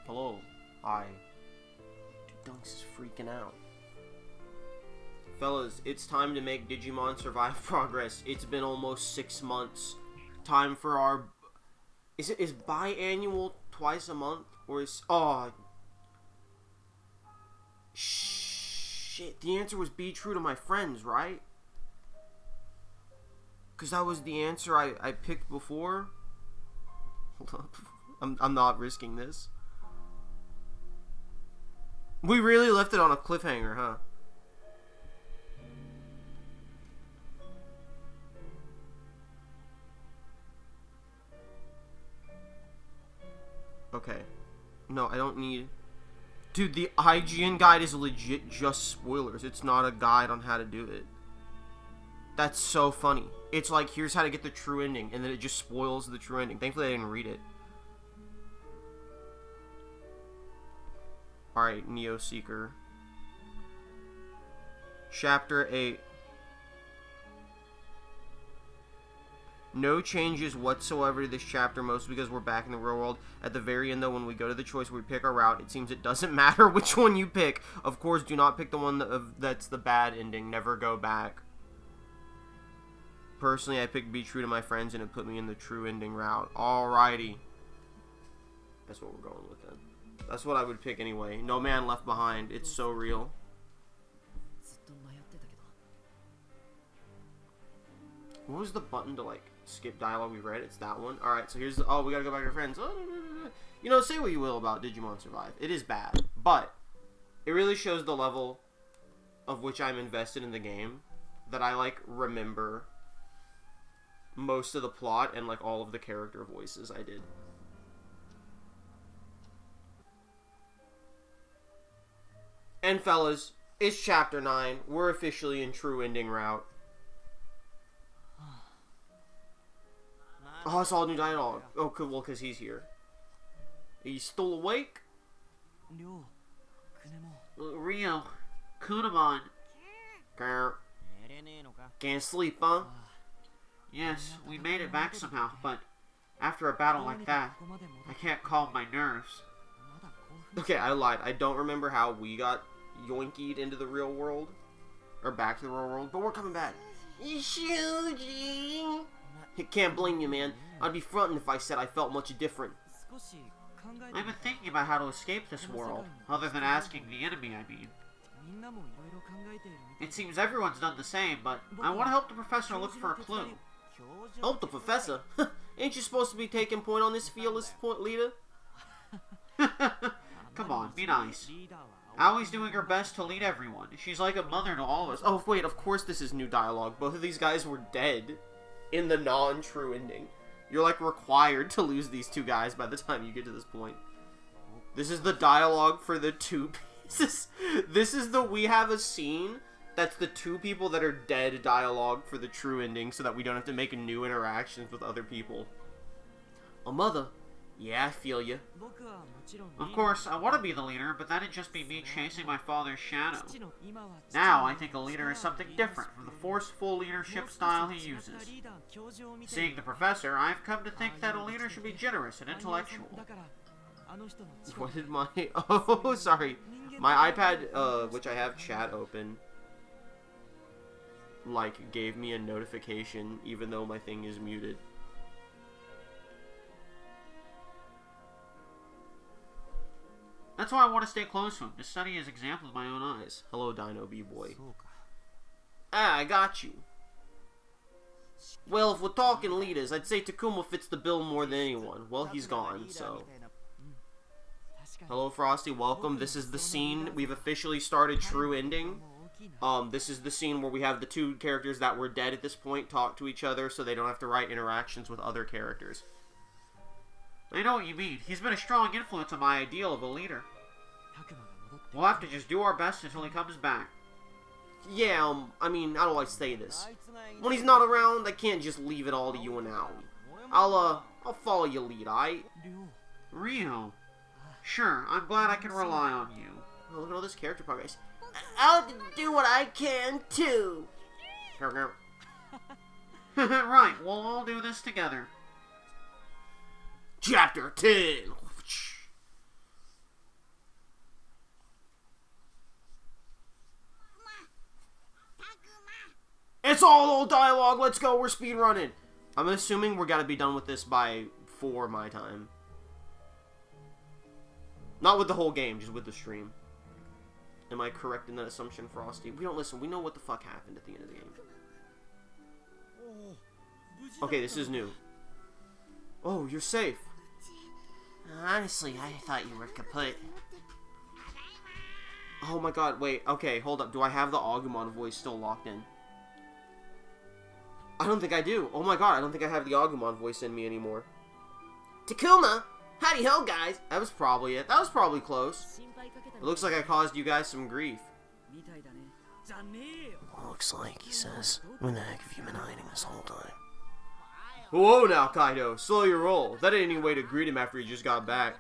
Hello. Hi. Dude, Dunks is freaking out. Fellas, it's time to make Digimon Survive progress. It's been almost 6 months. Time for our... Is biannual twice a month? Or is... Oh... Shit, the answer was be true to my friends, right? Because that was the answer I picked before. Hold up. I'm not risking this. We really left it on a cliffhanger, huh? Okay. No, I don't need... Dude, the IGN guide is legit just spoilers. It's not a guide on how to do it. That's so funny. It's like, here's how to get the true ending, and then it just spoils the true ending. Thankfully, I didn't read it. Alright, Neo Seeker. Chapter 8. No changes whatsoever to this chapter, mostly because we're back in the real world. At the very end, though, when we go to the choice where we pick our route, it seems it doesn't matter which one you pick. Of course, do not pick the one that's the bad ending. Never go back. Personally, I picked Be True to My Friends, and it put me in the true ending route. Alrighty. That's what we're going with then. That's what I would pick anyway. No Man Left Behind. It's so real. What was the button to, like, skip dialogue we read? It's that one. Alright, so here's the... Oh, we gotta go back to our friends. Oh, you know, say what you will about Digimon Survive. It is bad. But it really shows the level of which I'm invested in the game. That I, like, remember most of the plot and, like, all of the character voices I did. And, fellas, it's Chapter 9. We're officially in true ending route. Oh, it's all new dialogue. Oh, cool. Well, because he's here. Are you still awake? Rio, Kunamon. Can't sleep, huh? Yes, we made it back somehow, but after a battle like that, I can't calm my nerves. Okay, I lied. I don't remember how we got yoinkied into the real world. Or back to the real world, but we're coming back. Shuji! Can't blame you, man. I'd be fronting if I said I felt much different. I've been thinking about how to escape this world, other than asking the enemy, I mean. It seems everyone's done the same, but I want to help the professor look for a clue. Help the professor? Ain't you supposed to be taking point on this fearless point leader? Come on, be nice. Aoi's doing her best to lead everyone. She's like a mother to all of us. Oh, wait, of course this is new dialogue. Both of these guys were dead in the non-true ending. You're, like, required to lose these two guys by the time you get to this point. This is the dialogue for the two pieces. This is the we have a scene that's the two people that are dead dialogue for the true ending so that we don't have to make new interactions with other people. Oh, mother. Yeah, I feel you. Of course, I want to be the leader, but that'd just be me chasing my father's shadow. Now, I think a leader is something different from the forceful leadership style he uses. Seeing the professor, I've come to think that a leader should be generous and intellectual. What did my... Oh, sorry. My iPad, which I have chat open, like, gave me a notification even though my thing is muted. That's why I want to stay close to him, to study his example with my own eyes. Hello, Dino B-Boy. Ah, I got you. Well, if we're talking leaders, I'd say Takuma fits the bill more than anyone. Well, he's gone, so... Hello, Frosty. Welcome. This is the scene. We've officially started true ending. This is the scene where we have the two characters that were dead at this point talk to each other so they don't have to write interactions with other characters. I know what you mean. He's been a strong influence on my ideal of a leader. We'll have to just do our best until he comes back. Yeah, I mean, how do I say this? When he's not around, I can't just leave it all to you and Aoi. I'll follow your lead, aight? Rio. Sure, I'm glad I can rely on you. Oh, look at all this character progress. I'll do what I can, too. Right, we'll all do this together. Chapter 10. It's all old dialogue. Let's go. We're speedrunning. I'm assuming we're gonna be done with this by 4 my time. Not with the whole game, just with the stream. Am I correct in that assumption, Frosty? We don't listen. We know what the fuck happened at the end of the game. Okay, this is new. Oh, you're safe. Honestly, I thought you were kaput. Oh my god, wait. Okay, hold up. Do I have the Agumon voice still locked in? I don't think I do. Oh my god, I don't think I have the Agumon voice in me anymore. Takuma! Howdy ho, guys! That was probably it. That was probably close. It looks like I caused you guys some grief. Looks like, he says. Where the heck have you been hiding this whole time? Whoa now, Kaido. Slow your roll. That ain't any way to greet him after he just got back.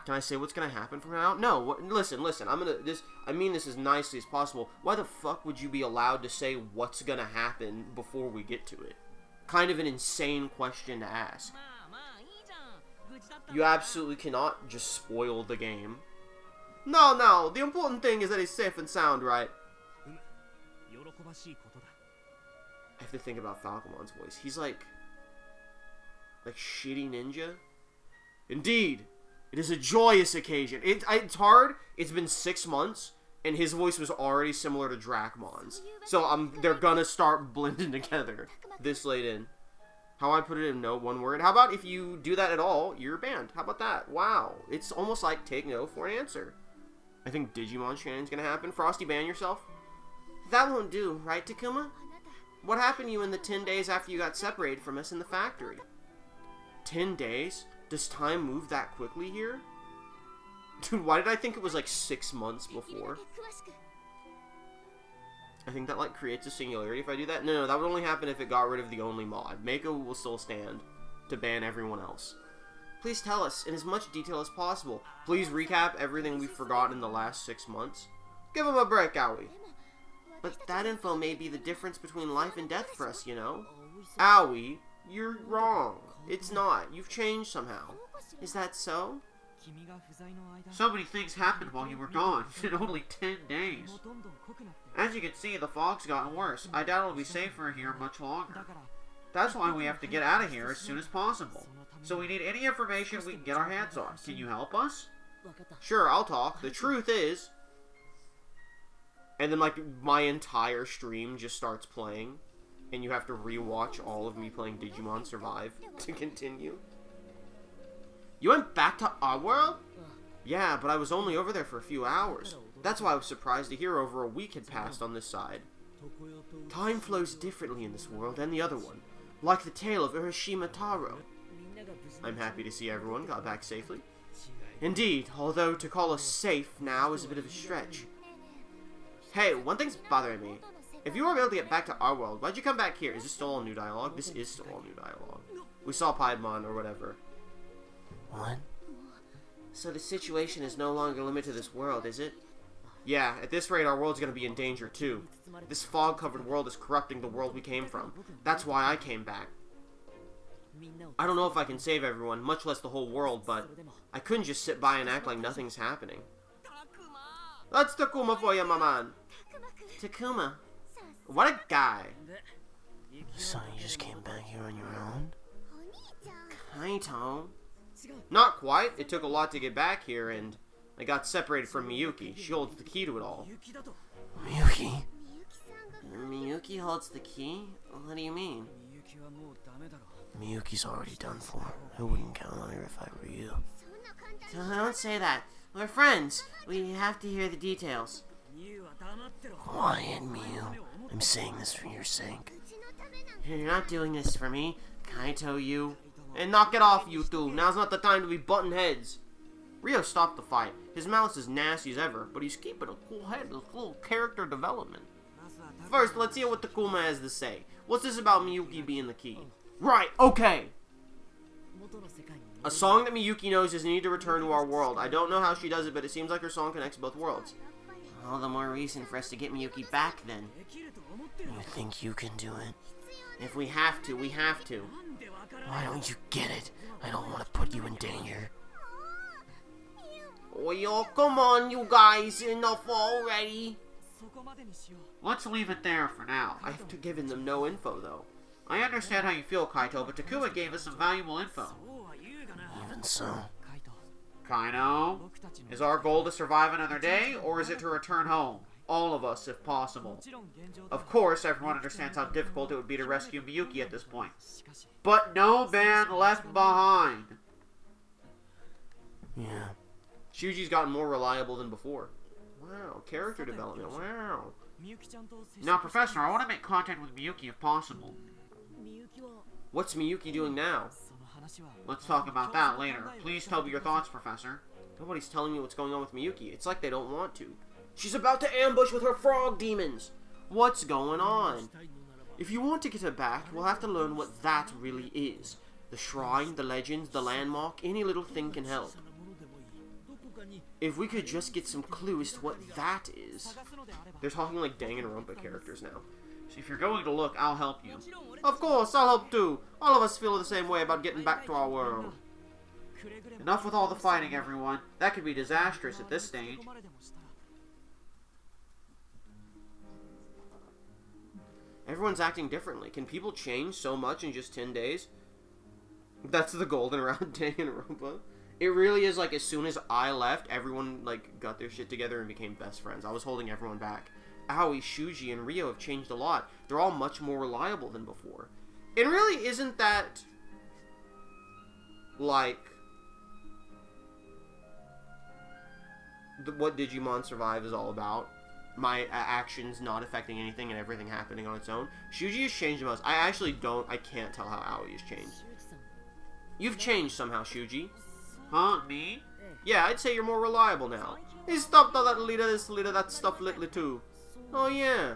Can I say what's gonna happen from now? No, listen. I mean this as nicely as possible. Why the fuck would you be allowed to say what's gonna happen before we get to it? Kind of an insane question to ask. You absolutely cannot just spoil the game. No, the important thing is that he's safe and sound, right? I have to think about Falcomon's voice. He's like shitty ninja. Indeed, it is a joyous occasion. It's hard. It's been 6 months, and his voice was already similar to Drachmon's. So they're gonna start blending together this late in. How I put it in one word. How about if you do that at all, you're banned? How about that? Wow, it's almost like take no for an answer. I think Digimon Shannon's gonna happen. Frosty, ban yourself. That won't do, right, Takuma? What happened to you in the 10 days after you got separated from us in the factory? 10 days? Does time move that quickly here? Dude, why did I think it was like 6 months before? I think that creates a singularity if I do that. No, that would only happen if it got rid of the only mod. Mako will still stand to ban everyone else. Please tell us in as much detail as possible. Please recap everything we've forgotten in the last 6 months. Give him a break, Owie. But that info may be the difference between life and death for us, you know? Owie, you're wrong. It's not. You've changed somehow. Is that so? So many things happened while you were gone, in only 10 days. As you can see, the fog's gotten worse. I doubt it'll be safer here much longer. That's why we have to get out of here as soon as possible. So we need any information we can get our hands on. Can you help us? Sure, I'll talk. The truth is... And then, my entire stream just starts playing. And you have to rewatch all of me playing Digimon Survive to continue. You went back to our world? Yeah, but I was only over there for a few hours. That's why I was surprised to hear over a week had passed on this side. Time flows differently in this world than the other one. Like the tale of Urashima Taro. I'm happy to see everyone got back safely. Indeed, although to call us safe now is a bit of a stretch. Hey, one thing's bothering me. If you were able to get back to our world, why'd you come back here? Is this still all new dialogue? This is still all new dialogue. We saw Piedmon or whatever. What? So the situation is no longer limited to this world, is it? Yeah, at this rate our world's gonna be in danger too. This fog-covered world is corrupting the world we came from. That's why I came back. I don't know if I can save everyone, much less the whole world, but I couldn't just sit by and act like nothing's happening. That's Takuma for you, my man. Takuma. What a guy. So you just came back here on your own? Kaito. Not quite. It took a lot to get back here, and I got separated from Miyuki. She holds the key to it all. Miyuki? Miyuki holds the key? What do you mean? Miyuki's already done for. I wouldn't count on her if I were you. Don't say that. We're friends. We have to hear the details. Quiet, Miyu. I'm saying this for your sake. You're not doing this for me. Kaito, you. And knock it off, you two. Now's not the time to be butting heads. Ryo stopped the fight. His mouth's as nasty as ever, but he's keeping a cool head with little character development. First, let's hear what Takuma has to say. What's this about Miyuki being the key? Right, okay! A song that Miyuki knows is need to return to our world. I don't know how she does it, but it seems like her song connects both worlds. All the more reason for us to get Miyuki back, then. You think you can do it? If we have to, we have to. Why don't you get it? I don't want to put you in danger. Oh, yo, come on, you guys. Enough already. Let's leave it there for now. I've given them no info, though. I understand how you feel, Kaito, but Takuma gave us some valuable info. Even so. Kaino, is our goal to survive another day, or is it to return home? All of us, if possible. Of course, everyone understands how difficult it would be to rescue Miyuki at this point. But no man left behind. Yeah. Shuji's gotten more reliable than before. Wow, character development, wow. Now, Professor, I want to make contact with Miyuki if possible. What's Miyuki doing now? Let's talk about that later. Please tell me your thoughts, Professor. Nobody's telling me what's going on with Miyuki. It's like they don't want to. She's about to ambush with her frog demons! What's going on? If you want to get her back, we'll have to learn what that really is. The shrine, the legends, the landmark, any little thing can help. If we could just get some clue as to what that is. They're talking like Danganronpa characters now. So if you're going to look, I'll help you. Of course, I'll help too. All of us feel the same way about getting back to our world. Enough with all the fighting, everyone. That could be disastrous at this stage. Everyone's acting differently. Can people change so much in just 10 days? That's the golden round Danganronpa. It really is like as soon as I left, everyone like got their shit together and became best friends. I was holding everyone back. Aoi, Shuji, and Ryo have changed a lot. They're all much more reliable than before. It really isn't that like what Digimon Survive is all about. My actions not affecting anything and everything happening on its own. Shuji has changed the most. I can't tell how Aoi has changed. You've changed somehow, Shuji. Huh, me? Yeah, I'd say you're more reliable now. He stopped all that leader, this leader, that stuff lately too. Oh yeah.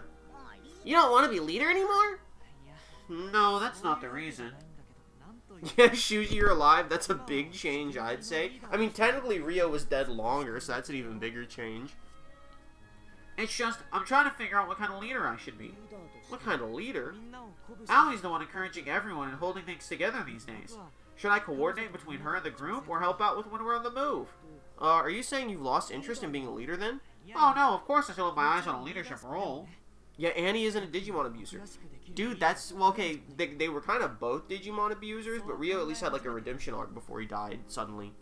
You don't want to be leader anymore? No, that's not the reason. Yeah, Shuji, you're alive. That's a big change, I'd say. I mean, technically Ryo was dead longer, so that's an even bigger change. It's just, I'm trying to figure out what kind of leader I should be. What kind of leader? Aoi's the one encouraging everyone and holding things together these days. Should I coordinate between her and the group, or help out with when we're on the move? Are you saying you've lost interest in being a leader then? Oh no, of course I still have my eyes on a leadership role. Yeah, Annie isn't a Digimon abuser. Dude, that's... Well, okay, they were kind of both Digimon abusers, but Ryo at least had like a redemption arc before he died, suddenly.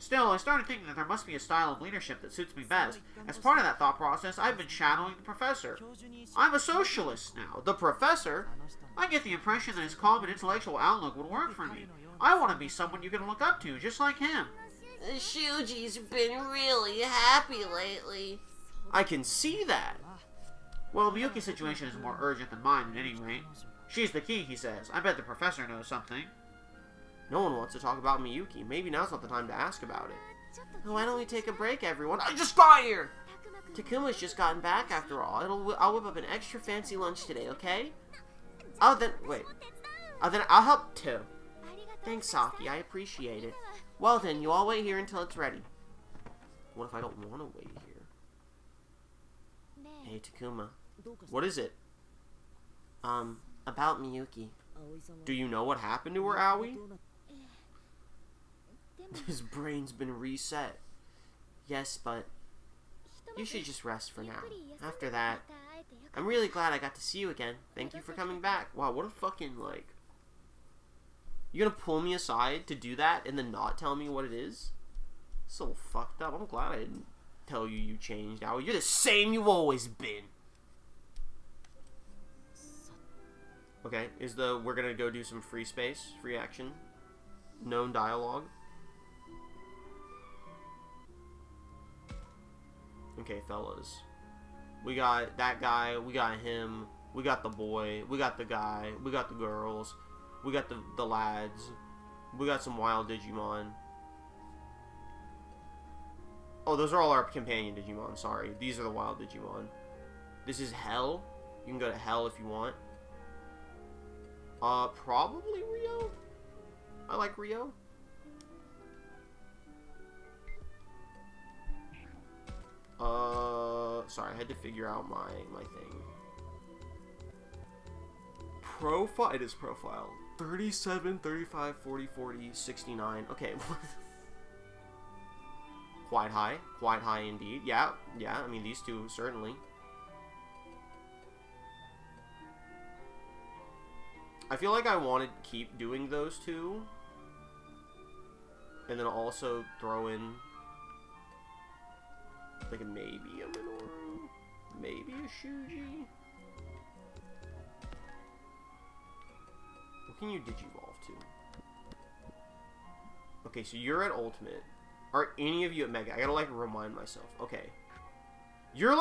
Still, I started thinking that there must be a style of leadership that suits me best. As part of that thought process, I've been shadowing the professor. I'm a socialist now. The professor? I get the impression that his calm and intellectual outlook would work for me. I want to be someone you can look up to, just like him. Shuji's been really happy lately. I can see that. Well, Miyuki's situation is more urgent than mine at any rate. She's the key, he says. I bet the professor knows something. No one wants to talk about Miyuki. Maybe now's not the time to ask about it. Why don't we take a break, everyone? I just got here! Takuma's just gotten back after all. I'll whip up an extra fancy lunch today, okay? Oh, then, wait. Oh, then I'll help too. Thanks, Saki. I appreciate it. Well then, you all wait here until it's ready. What if I don't want to wait here? Hey, Takuma. What is it? About Miyuki. Do you know what happened to her, Aoi? His brain's been reset. Yes, but you should just rest for now. After that, I'm really glad I got to see you again. Thank you for coming back. Wow, what a fucking, like... You're gonna pull me aside to do that and then not tell me what it is? So fucked up. I'm glad I didn't tell you you changed, Aoi. You're the same you've always been. Okay, we're gonna go do some free space, free action, known dialogue. Okay, fellas. We got that guy, we got him, we got the boy, we got the guy, we got the girls, we got the lads, we got some wild Digimon. Oh, those are all our companion Digimon, sorry. These are the wild Digimon. This is Hell. You can go to Hell if you want. Probably Ryo? I like Ryo. Sorry, I had to figure out my thing. Profile, it is profile. 37, 35, 40, 40, 69. Okay. Quite high indeed. Yeah, I mean, these two, certainly. I feel like I want to keep doing those two. And then also throw in like maybe a Minoru, maybe a Shuji. What can you Digivolve to? Okay, so you're at Ultimate. Are any of you at Mega? I gotta like remind myself. Okay. You're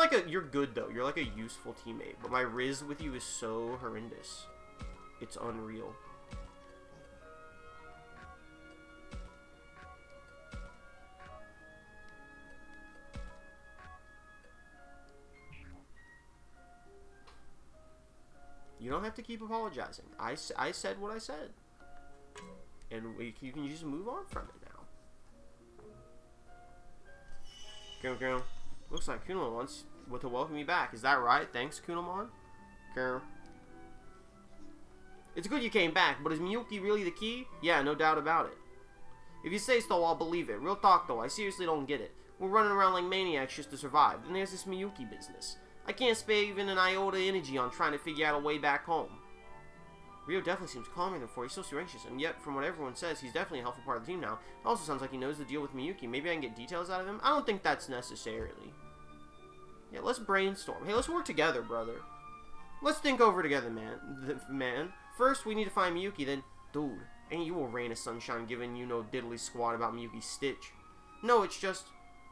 good though. You're like a useful teammate. But my Riz with you is so horrendous. It's unreal. You don't have to keep apologizing. I said what I said. And you can just move on from it now. Go. Looks like Kunamon wants to welcome me back. Is that right? Thanks, Kunamon. Go. It's good you came back, but is Miyuki really the key? Yeah, no doubt about it. If you say so, I'll believe it. Real talk, though, I seriously don't get it. We're running around like maniacs just to survive. Then there's this Miyuki business. I can't spare even an iota energy on trying to figure out a way back home. Rio definitely seems calmer than before. He's so anxious, and yet, from what everyone says, he's definitely a helpful part of the team now. It also sounds like he knows the deal with Miyuki. Maybe I can get details out of him? I don't think that's necessarily. Yeah, let's brainstorm. Hey, let's work together, brother. Let's think over together, man. First, we need to find Miyuki, then... Dude, ain't you a rain of sunshine giving you no diddly squat about Miyuki's Stitch. No, it's just...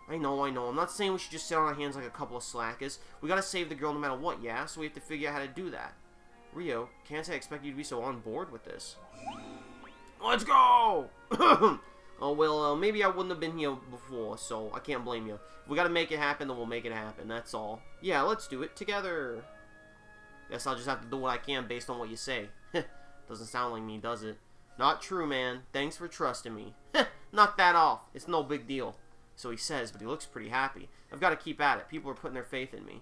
I know. I'm not saying we should just sit on our hands like a couple of slackers. We gotta save the girl no matter what, yeah? So we have to figure out how to do that. Rio, can't I expect you to be so on board with this? Let's go! Oh, well, maybe I wouldn't have been here before, so I can't blame you. If we gotta make it happen, then we'll make it happen, that's all. Yeah, let's do it together. Guess I'll just have to do what I can based on what you say. Doesn't sound like me, does it? Not true, man. Thanks for trusting me. Knock that off. It's no big deal. So he says, but he looks pretty happy. I've got to keep at it. People are putting their faith in me.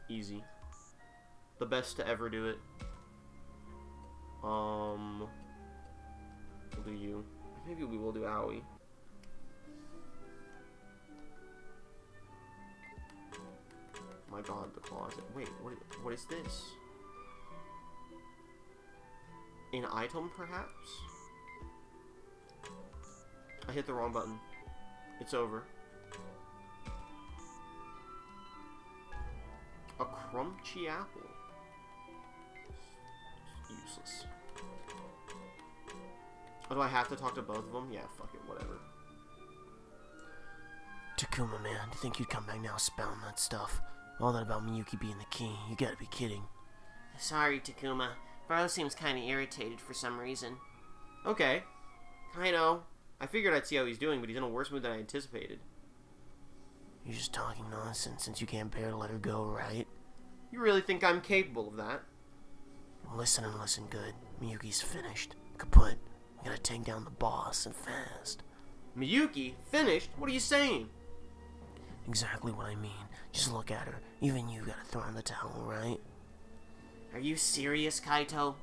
Easy. The best to ever do it. We'll do you. Maybe we will do Aoi. My god, the closet. Wait, what is this? An item, perhaps? I hit the wrong button. It's over. A crunchy apple. Useless. Oh, do I have to talk to both of them? Yeah, fuck it, whatever. Takuma, man, do you think you'd come back now spouting that stuff? All that about Miyuki being the key. You gotta be kidding. Sorry, Takuma. Bro seems kinda irritated for some reason. Okay. Kaido. I figured I'd see how he's doing, but he's in a worse mood than I anticipated. You're just talking nonsense since you can't bear to let her go, right? You really think I'm capable of that? Listen and listen good. Miyuki's finished. Kaput. We gotta take down the boss and fast. Miyuki? Finished? What are you saying? Exactly what I mean. Just look at her. Even you gotta throw in the towel, right? Are you serious, Kaito?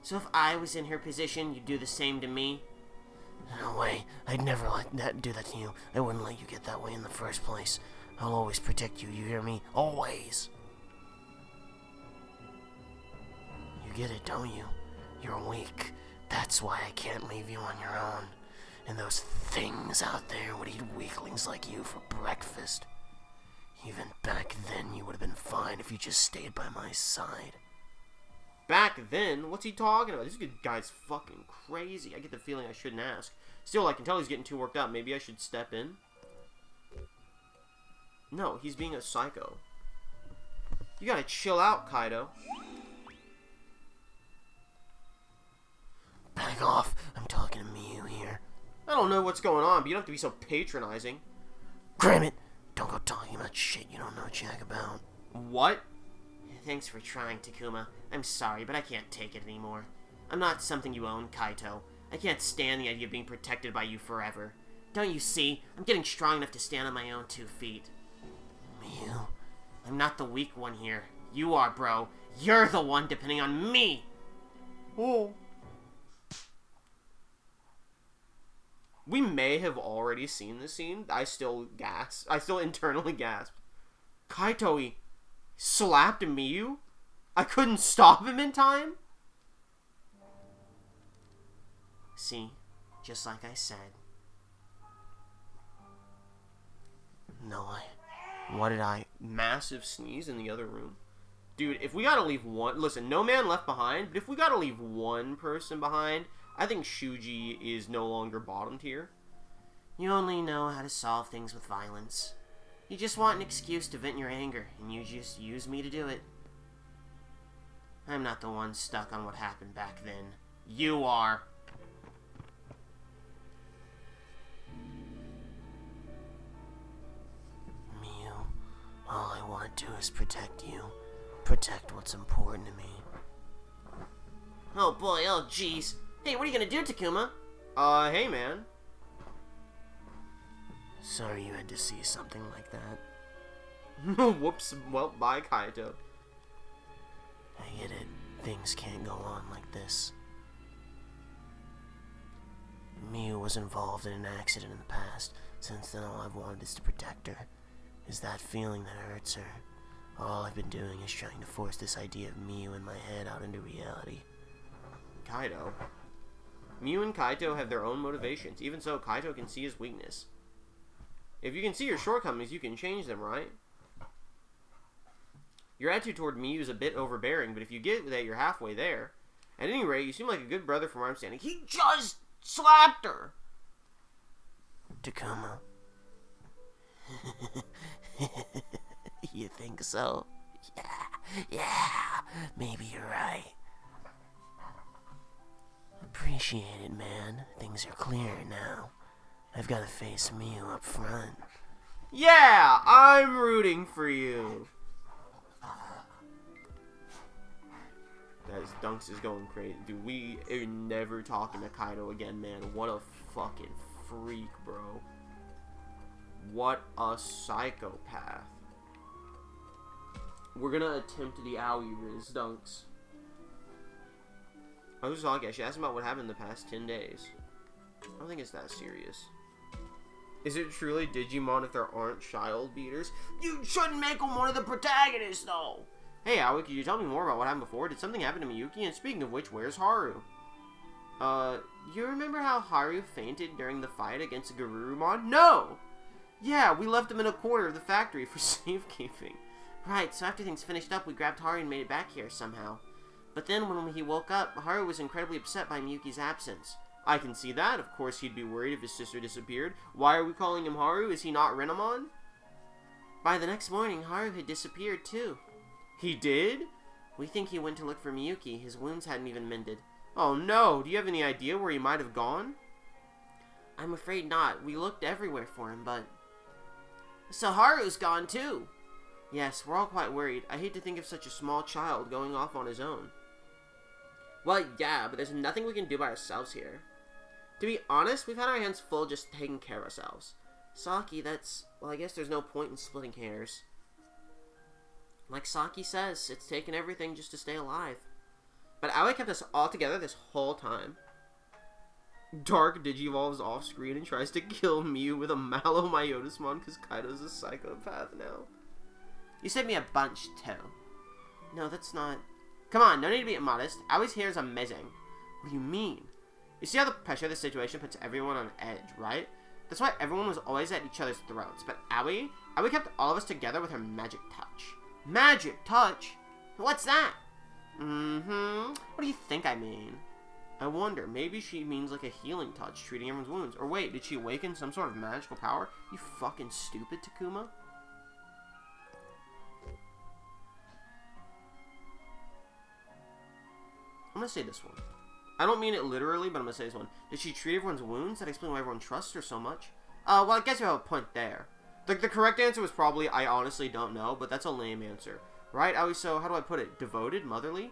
So if I was in her position, you'd do the same to me? No way. I'd never do that to you. I wouldn't let you get that way in the first place. I'll always protect you, you hear me? Always! You get it, don't you? You're weak. That's why I can't leave you on your own. And those things out there would eat weaklings like you for breakfast. Even back then, you would have been fine if you just stayed by my side. Back then? What's he talking about? This guy's fucking crazy. I get the feeling I shouldn't ask. Still, I can tell he's getting too worked up. Maybe I should step in? No, he's being a psycho. You gotta chill out, Kaido. Back off. I'm talking to Miyu here. I don't know what's going on, but you don't have to be so patronizing. Damn it! Don't go talking about shit you don't know jack about. What? Thanks for trying, Takuma. I'm sorry, but I can't take it anymore. I'm not something you own, Kaito. I can't stand the idea of being protected by you forever. Don't you see? I'm getting strong enough to stand on my own 2 feet. Miyu? I'm not the weak one here. You are, bro. You're the one depending on me! Oh. We may have already seen this scene. I still internally gasped. Kaito, he slapped Miyu? I couldn't stop him in time? See, just like I said. No, What did I... Massive sneeze in the other room. Dude, if we gotta leave one... Listen, no man left behind, but if we gotta leave one person behind, I think Shuji is no longer bottom tier. You only know how to solve things with violence. You just want an excuse to vent your anger, and you just use me to do it. I'm not the one stuck on what happened back then. You are. Miu, all I want to do is protect you. Protect what's important to me. Oh boy, oh jeez. Hey, what are you gonna do, Takuma? Hey man. Sorry you had to see something like that. Whoops, well, bye Kaito. I get it. Things can't go on like this. Miu was involved in an accident in the past. Since then, all I've wanted is to protect her. Is that feeling that hurts her. All I've been doing is trying to force this idea of Miu in my head out into reality. Kaito. Miu and Kaito have their own motivations. Even so, Kaito can see his weakness. If you can see your shortcomings, you can change them, right? Your attitude toward Miu is a bit overbearing, but if you get that, you're halfway there. At any rate, you seem like a good brother from where I'm standing. He just slapped her! Takuma. You think so? Yeah, maybe you're right. Appreciate it, man. Things are clearer now. I've got to face Miu up front. Yeah, I'm rooting for you. Dunks is going crazy. Dude, we are never talking to Kaito again, man. What a fucking freak, bro. What a psychopath. We're gonna attempt the Aoi Riz, Dunks. I was talking, she asked about what happened in the past 10 days. I don't think it's that serious. Is it truly Digimon if there aren't child beaters? You shouldn't make them one of the protagonists, though! Hey, Aoi, could you tell me more about what happened before? Did something happen to Miyuki? And speaking of which, where's Haru? You remember how Haru fainted during the fight against Garurumon? No! Yeah, we left him in a corner of the factory for safekeeping. Right, so after things finished up, we grabbed Haru and made it back here somehow. But then when he woke up, Haru was incredibly upset by Miyuki's absence. I can see that. Of course, he'd be worried if his sister disappeared. Why are we calling him Haru? Is he not Renamon? By the next morning, Haru had disappeared, too. He did? We think he went to look for Miyuki. His wounds hadn't even mended. Oh no, do you have any idea where he might have gone? I'm afraid not. We looked everywhere for him, but... So Haru's gone too! Yes, we're all quite worried. I hate to think of such a small child going off on his own. Well, yeah, but there's nothing we can do by ourselves here. To be honest, we've had our hands full just taking care of ourselves. Saki, that's... Well, I guess there's no point in splitting hairs. Like Saki says, it's taken everything just to stay alive. But Aoi kept us all together this whole time. Dark digivolves off screen and tries to kill Miu with a Mallow Myotismon because Kaito's a psychopath now. You saved me a bunch, too. No, that's not... Come on, no need to be modest. Aoi's hair is amazing. What do you mean? You see how the pressure of this situation puts everyone on edge, right? That's why everyone was always at each other's throats. But Aoi kept all of us together with her magic touch. Magic touch? What's that? What do you think I mean? I wonder, maybe she means like a healing touch, treating everyone's wounds. Or wait, did she awaken some sort of magical power? You fucking stupid, Takuma. I'm gonna say this one. I don't mean it literally, but I'm gonna say this one. Did she treat everyone's wounds? That explains why everyone trusts her so much. Well, I guess you have a point there. The correct answer was probably, I honestly don't know, but that's a lame answer. Right, Aoi, so how do I put it? Devoted? Motherly?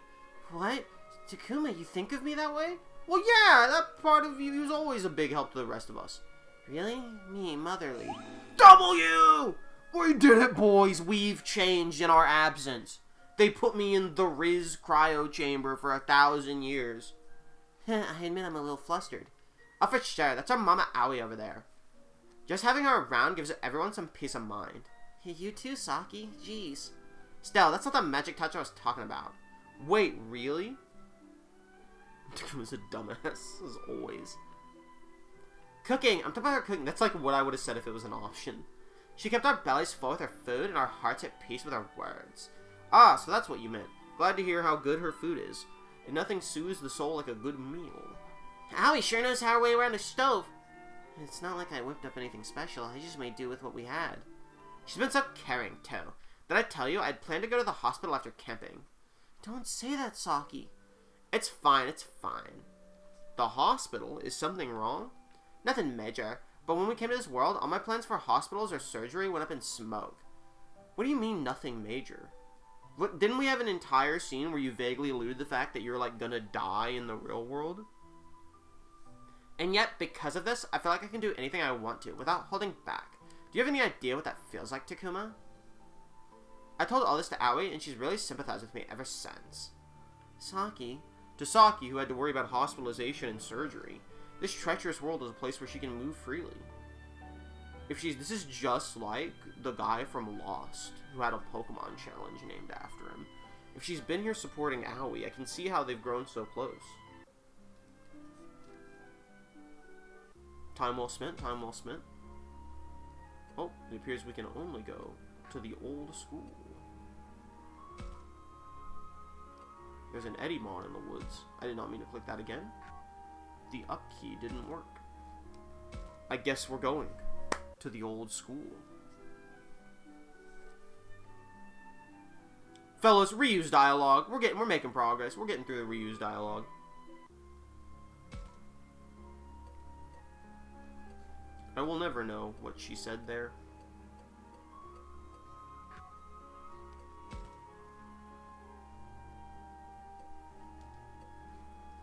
What? Takuma, you think of me that way? Well, yeah, that part of you is always a big help to the rest of us. Really? Me, motherly. W! We did it, boys! We've changed in our absence. They put me in the Riz cryo chamber for 1,000 years. I admit I'm a little flustered. Oh, for sure, that's our Mama Aoi over there. Just having her around gives everyone some peace of mind. Hey, you too, Saki. Jeez. Still, that's not the magic touch I was talking about. Wait, really? Takuma's a dumbass, as always. Cooking! I'm talking about her cooking. That's like what I would have said if it was an option. She kept our bellies full with her food and our hearts at peace with our words. Ah, so that's what you meant. Glad to hear how good her food is. And nothing soothes the soul like a good meal. Howie sure knows how her way around a stove. It's not like I whipped up anything special. I just made do with what we had. She's been so caring, too. Did I tell you I'd planned to go to the hospital after camping? Don't say that, Saki. It's fine, it's fine. The hospital? Is something wrong? Nothing major, but when we came to this world, all my plans for hospitals or surgery went up in smoke. What do you mean, nothing major? What, didn't we have an entire scene where you vaguely allude the fact that you're, like, gonna die in the real world? And yet, because of this, I feel like I can do anything I want to, without holding back. Do you have any idea what that feels like, Takuma? I told all this to Aoi, and she's really sympathized with me ever since. Saki? To Saki, who had to worry about hospitalization and surgery, this treacherous world is a place where she can move freely. This is just like the guy from Lost, who had a Pokemon challenge named after him. If she's been here supporting Aoi, I can see how they've grown so close. Time well spent, time well spent. Oh, it appears we can only go to the old school. There's an Eddymon in the woods. I did not mean to click that again. The up key didn't work. I guess we're going to the old school. Fellas, reuse dialogue. We're making progress. We're getting through the reuse dialogue. I will never know what she said there.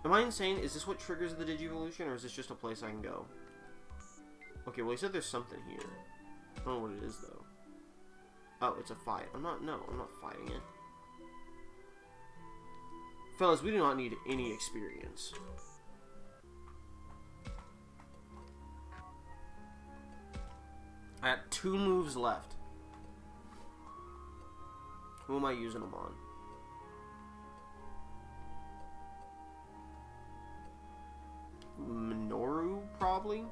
Am I insane? Is this what triggers the Digivolution, or is this just a place I can go? Okay, well he said there's something here. I don't know what it is, though. Oh, it's a fight. I'm not fighting it. Fellas, we do not need any experience. I got 2 moves left. Who am I using them on? Minoru, probably?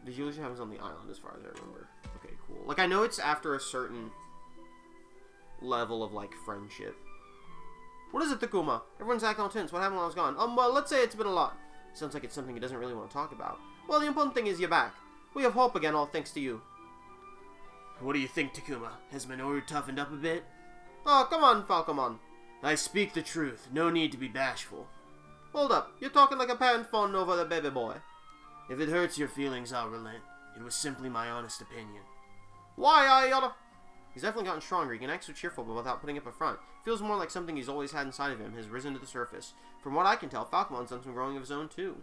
The usually happens on the island, as far as I remember. Okay, cool. Like, I know it's after a certain level of, like, friendship. What is it, Takuma? Everyone's acting all tense. What happened while I was gone? Well, let's say it's been a lot. Sounds like it's something he doesn't really want to talk about. Well, the important thing is you're back. We have hope again, all thanks to you. What do you think, Takuma? Has Minoru toughened up a bit? Oh, come on, Falcomon. I speak the truth. No need to be bashful. Hold up. You're talking like a parent fawn over the baby boy. If it hurts your feelings, I'll relent. It was simply my honest opinion. Why, I oughta... He's definitely gotten stronger. He can act so cheerful, but without putting up a front. Feels more like something he's always had inside of him has risen to the surface. From what I can tell, Falcomon's done some growing of his own, too.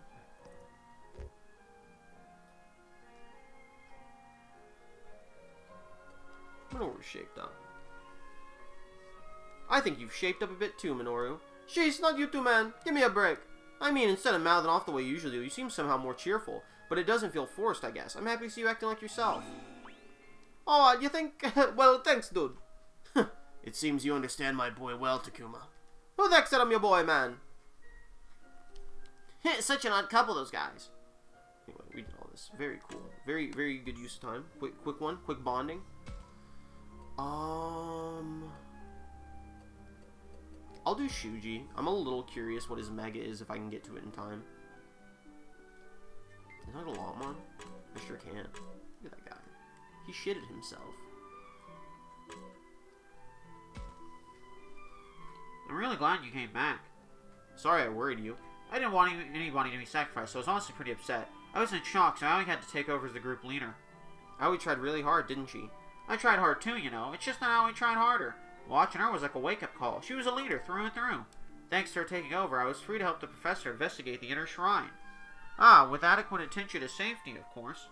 Minoru's shaped up. I think you've shaped up a bit too, Minoru. Sheesh, not you too, man. Give me a break. I mean, instead of mouthing off the way you usually do, you seem somehow more cheerful. But it doesn't feel forced, I guess. I'm happy to see you acting like yourself. Oh, you think... well, thanks, dude. It seems you understand my boy well, Takuma. Who the heck said I'm your boy, man? Such an odd couple, those guys. Anyway, we did all this. Very cool. Very, very good use of time. Quick one. Quick bonding. I'll do Shuji. I'm a little curious what his mega is if I can get to it in time. Is that a Lawmon? I sure can. Look at that guy. He shitted himself. I'm really glad you came back. Sorry I worried you. I didn't want anybody to be sacrificed, so I was honestly pretty upset. I was in shock, so I only had to take over as the group leader. Aoi tried really hard, didn't she? I tried hard too, you know. It's just that Aoi tried harder. Watching her was like a wake-up call. She was a leader through and through. Thanks to her taking over, I was free to help the professor investigate the inner shrine. Ah, with adequate attention to safety, of course.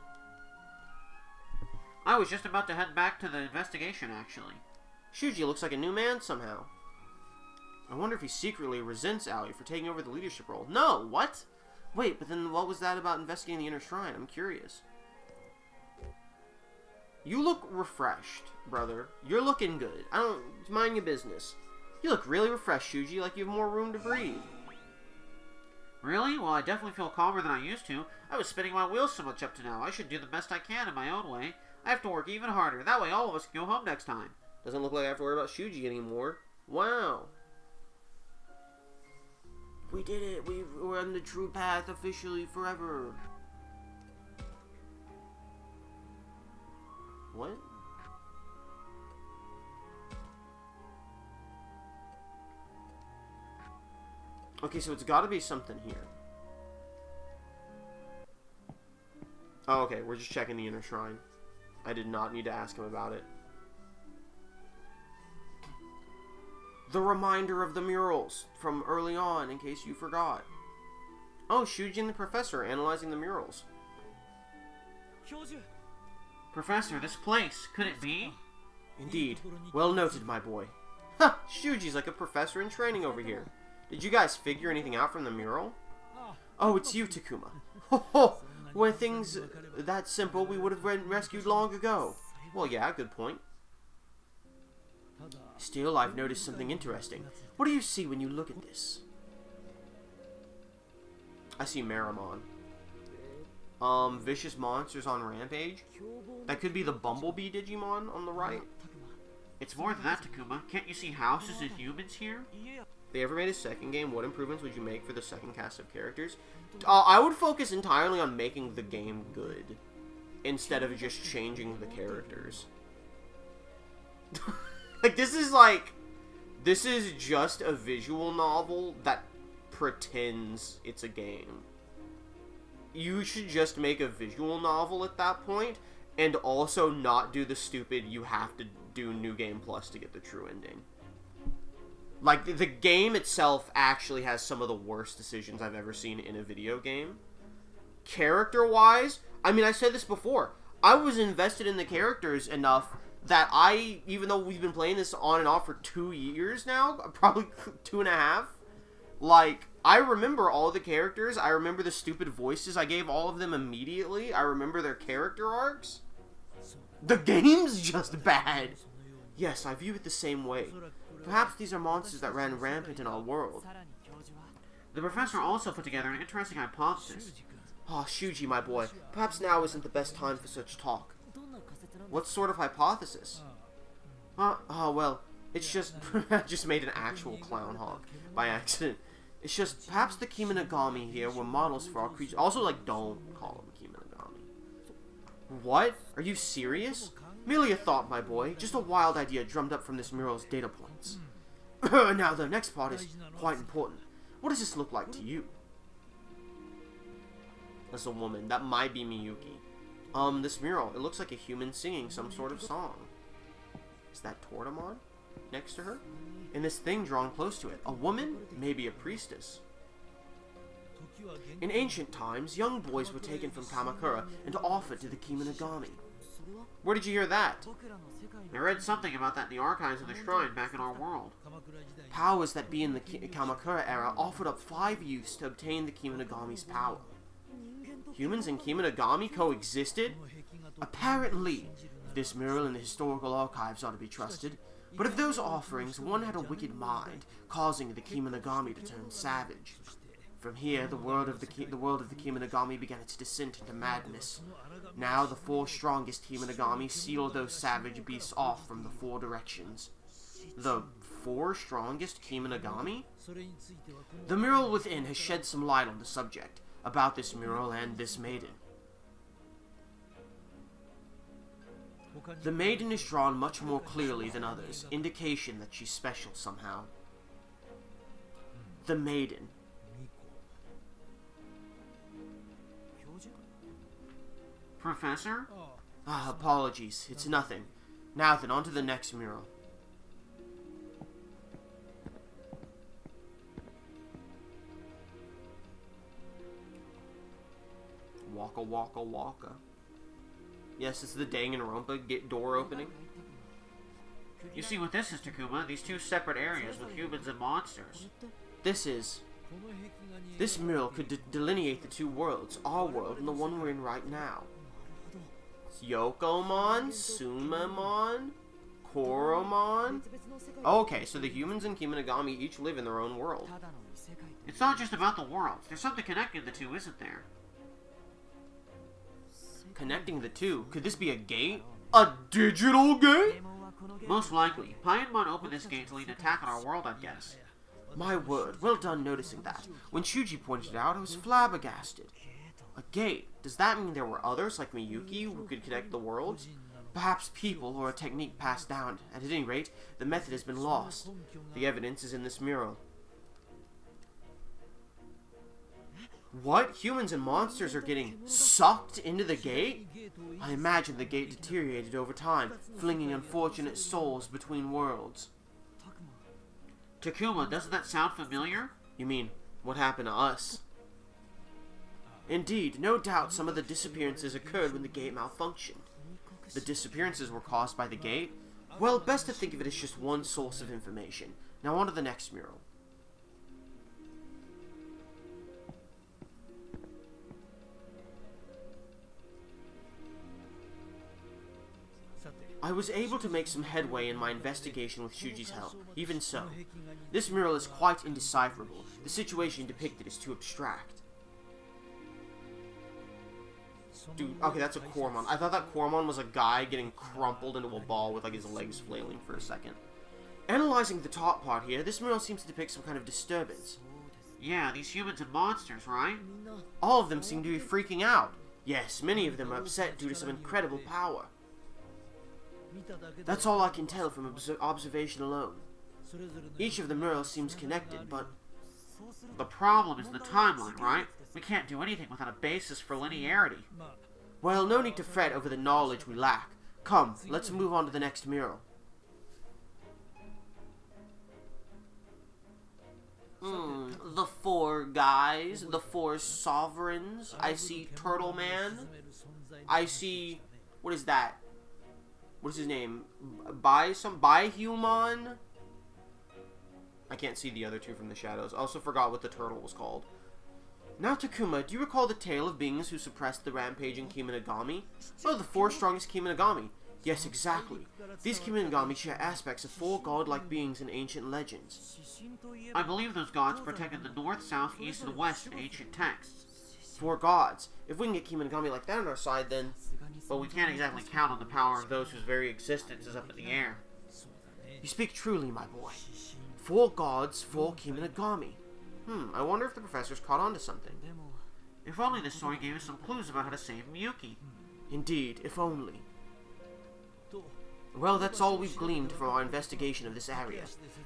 I was just about to head back to the investigation, actually. Shuji looks like a new man somehow. I wonder if he secretly resents Aoi for taking over the leadership role. No, what? Wait, but then what was that about investigating the inner shrine? I'm curious. You look refreshed, brother. You're looking good. I don't... Mind your business. You look really refreshed, Shuji, like you have more room to breathe. Really? Well, I definitely feel calmer than I used to. I was spinning my wheels so much up to now. I should do the best I can in my own way. I have to work even harder. That way all of us can go home next time. Doesn't look like I have to worry about Shuji anymore. Wow. We did it. We're on the true path officially forever. What? Okay, so it's got to be something here. Oh, okay, we're just checking the inner shrine. I did not need to ask him about it. The reminder of the murals from early on, in case you forgot. Oh, Shuji and the professor analyzing the murals. Professor, this place, could it be? Indeed. Well noted, my boy. Ha! Shuji's like a professor in training over here. Did you guys figure anything out from the mural? Oh, it's you, Takuma. Ho ho! Were things that simple, we would have been rescued long ago. Well, yeah, good point. Still, I've noticed something interesting. What do you see when you look at this? I see Marimon. Vicious monsters on rampage? That could be the Bumblebee Digimon on the right. It's more than that, Takuma. Can't you see houses and humans here? If they ever made a second game, what improvements would you make for the second cast of characters? I would focus entirely on making the game good, instead of just changing the characters. Like, this is just a visual novel that pretends it's a game. You should just make a visual novel at that point, and also not do the stupid, you have to do New Game Plus to get the true ending. Like, the game itself actually has some of the worst decisions I've ever seen in a video game. Character-wise, I mean, I said this before, I was invested in the characters enough that even though we've been playing this on and off for 2 years now, probably 2.5, like, I remember all the characters, I remember the stupid voices, I gave all of them immediately, I remember their character arcs. The game's just bad. Yes, I view it the same way. Perhaps these are monsters that ran rampant in our world. The professor also put together an interesting hypothesis. Oh, Shuji, my boy, perhaps now isn't the best time for such talk. What sort of hypothesis? Oh, well, it's just... I just made an actual clown hawk by accident. It's just, perhaps the Kiminagami here were models for our creatures. Also, like, don't call them Kiminagami. What? Are you serious? Merely a thought, my boy. Just a wild idea drummed up from this mural's data points. Now, the next part is quite important. What does this look like to you? That's a woman. That might be Miyuki. This mural, it looks like a human singing some sort of song. Is that Tortamon next to her? And this thing drawn close to it. A woman? Maybe a priestess. In ancient times, young boys were taken from Kamakura and offered to the Kiminagami. Where did you hear that? I read something about that in the archives of the shrine back in our world. Powers that be in the Kamakura era offered up 5 youths to obtain the Kiminagami's power. Humans and Kiminagami coexisted? Apparently, this mural in the historical archives ought to be trusted. But of those offerings, one had a wicked mind, causing the Kiminagami to turn savage. From here, the world of the Kiminagami began its descent into madness. Now, the 4 strongest Kiminagami sealed those savage beasts off from the 4 directions. The 4 strongest Kiminagami? The mural within has shed some light on the subject, about this mural and this maiden. The maiden is drawn much more clearly than others, indication that she's special somehow. The maiden. Professor? Apologies. It's nothing. Now then, on to the next mural. Waka waka waka. Yes, it's the Danganronpa door opening. You see what this is, Takuma? These 2 separate areas with humans and monsters. This mural could delineate the 2 worlds, our world and the one we're in right now. Yokomon, Sumamon, Koromon. Okay, so the humans and Kiminagami each live in their own world. It's not just about the worlds. There's something connecting the two, isn't there? Connecting the two? Could this be a gate? A digital gate? Most likely. Paimon opened this gate to lead an attack on our world, I'd guess. My word, well done noticing that. When Shuji pointed it out, I was flabbergasted. A gate? Does that mean there were others like Miyuki who could connect the worlds? Perhaps people or a technique passed down. At any rate, the method has been lost. The evidence is in this mural. What? Humans and monsters are getting sucked into the gate? I imagine the gate deteriorated over time, flinging unfortunate souls between worlds. Takuma, doesn't that sound familiar? You mean, what happened to us? Indeed, no doubt some of the disappearances occurred when the gate malfunctioned. The disappearances were caused by the gate? Well, best to think of it as just one source of information. Now on to the next mural. I was able to make some headway in my investigation with Shuji's help. Even so, this mural is quite indecipherable. The situation depicted is too abstract. Dude, okay, that's a Koromon. I thought that Koromon was a guy getting crumpled into a ball with like his legs flailing for a second. Analyzing the top part here, this mural seems to depict some kind of disturbance. Yeah, these humans and monsters, right? All of them seem to be freaking out. Yes, many of them are upset due to some incredible power. That's all I can tell from observation alone. Each of the murals seems connected, but... The problem is the timeline, right? We can't do anything without a basis for linearity. Well, no need to fret over the knowledge we lack. Come, let's move on to the next mural. The four guys, the four sovereigns. I see Turtle Man. I see... What is that? What is his name? Bihumon? I can't see the other two from the shadows. I also forgot what the turtle was called. Now, Takuma, do you recall the tale of beings who suppressed the rampaging Kiminagami? Oh, the four strongest Kiminagami. Yes, exactly. These Kiminagami share aspects of four godlike beings in ancient legends. I believe those gods protected the north, south, east, and west in ancient texts. Four gods. If we can get Kiminagami like that on our side, then... But we can't exactly count on the power of those whose very existence is up in the air. You speak truly, my boy. Four gods, four Kiminagami. I wonder if the professor's caught on to something. If only this story gave us some clues about how to save Miyuki. Indeed, if only. Well, that's all we've gleaned from our investigation of this area.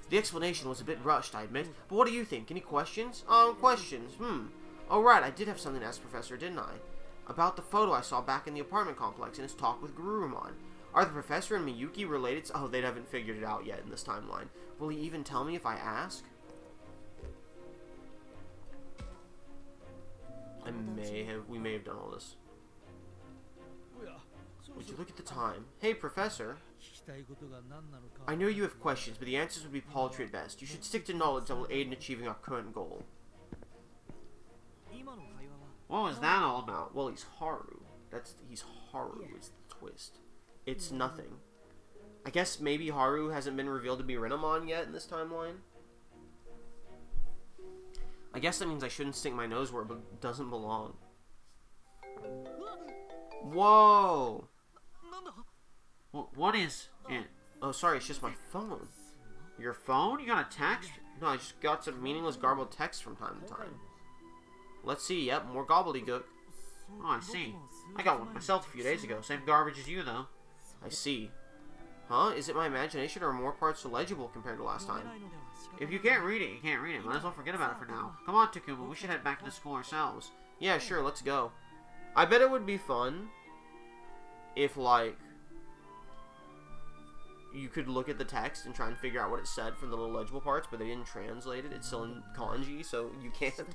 The explanation was a bit rushed, I admit, but what do you think? Any questions? Questions, Oh right, I did have something to ask Professor, didn't I? About the photo I saw back in the apartment complex and his talk with Garurumon. Are the Professor and Miyuki related? Oh, they haven't figured it out yet in this timeline. Will he even tell me if I ask? We may have done all this. Would you look at the time? Hey, Professor. I know you have questions, but the answers would be paltry at best. You should stick to knowledge that will aid in achieving our current goal. What was that all about? Well, he's Haru. He's Haru is the twist. It's nothing. I guess maybe Haru hasn't been revealed to be Renamon yet in this timeline. I guess that means I shouldn't stick my nose where it doesn't belong. Whoa! What is it? Oh, sorry, it's just my phone. Your phone? You got a text? No, I just got some meaningless garbled text from time to time. Let's see, yep, more gobbledygook. Oh, I see. I got one myself a few days ago. Same garbage as you, though. I see. Huh? Is it my imagination or are more parts illegible compared to last time? If you can't read it, you can't read it. Might as well forget about it for now. Come on, Takuma. We should head back to the school ourselves. Yeah, sure, let's go. I bet it would be fun if, like, you could look at the text and try and figure out what it said from the little legible parts, but they didn't translate it. It's still in kanji, so you can't.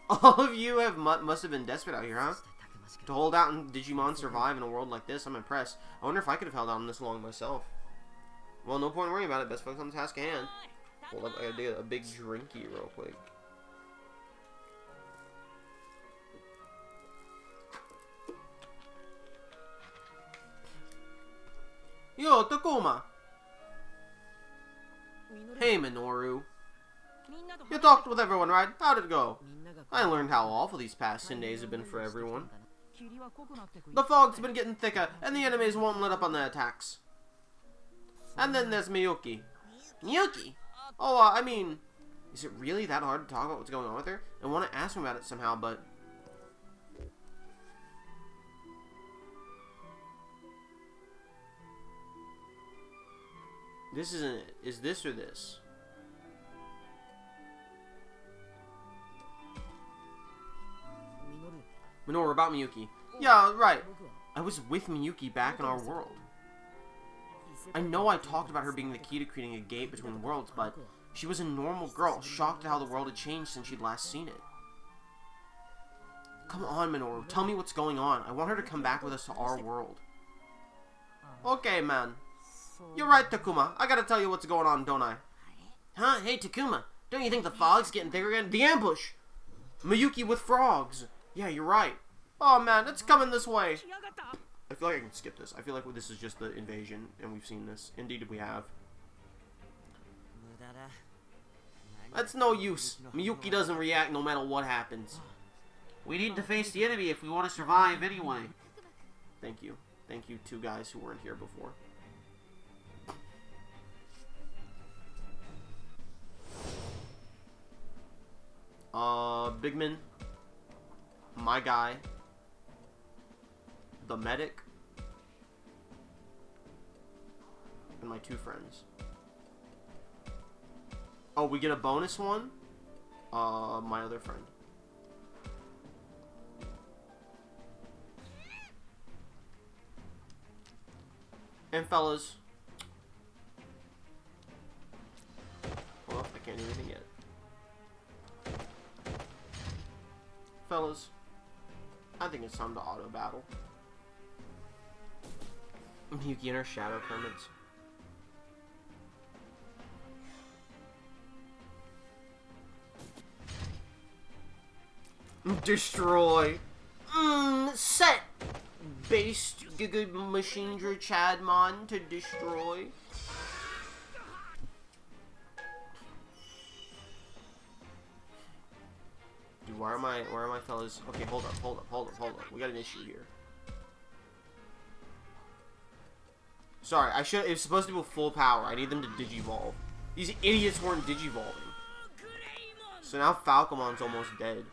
All of you must have been desperate out here, huh? To hold out in Digimon Survive in a world like this, I'm impressed. I wonder if I could have held out this long myself. Well, no point worrying about it. Best focus on the task at hand. Hold up, I gotta do a big drinky real quick. Yo, Takuma! Hey, Minoru. You talked with everyone, right? How'd it go? I learned how awful these past 10 days have been for everyone. The fog's been getting thicker, and the enemies won't let up on their attacks. And then there's Miyuki. Miyuki? Oh, I mean, is it really that hard to talk about what's going on with her? I want to ask him about it somehow, but... This isn't it. Is this or this? Minoru, about Miyuki. Yeah, right. I was with Miyuki back in our world. I know I talked about her being the key to creating a gate between worlds, but she was a normal girl, shocked at how the world had changed since she'd last seen it. Come on, Minoru, tell me what's going on. I want her to come back with us to our world. Okay, man. You're right, Takuma. I gotta tell you what's going on, don't I? Huh? Hey, Takuma. Don't you think the fog's getting thicker again? The ambush! Miyuki with frogs. Yeah, you're right. Oh, man, it's coming this way. I feel like I can skip this. I feel like this is just the invasion, and we've seen this. Indeed, we have. That's no use. Miyuki doesn't react no matter what happens. We need to face the enemy if we want to survive anyway. Thank you. Thank you, two guys who weren't here before. Bigman. My guy. The medic. And my two friends. Oh, we get a bonus one? My other friend. And fellas. Well, I can't do anything yet. Fellas, I think it's time to auto battle. Miyuki and her shadow permits. Destroy. Set. Based Giga Machinedra Chadmon to destroy. Dude, where are my fellas? Okay, hold up. We got an issue here. Sorry, it was supposed to be full power. I need them to digivolve. These idiots weren't digivolving. So now Falcomon's almost dead.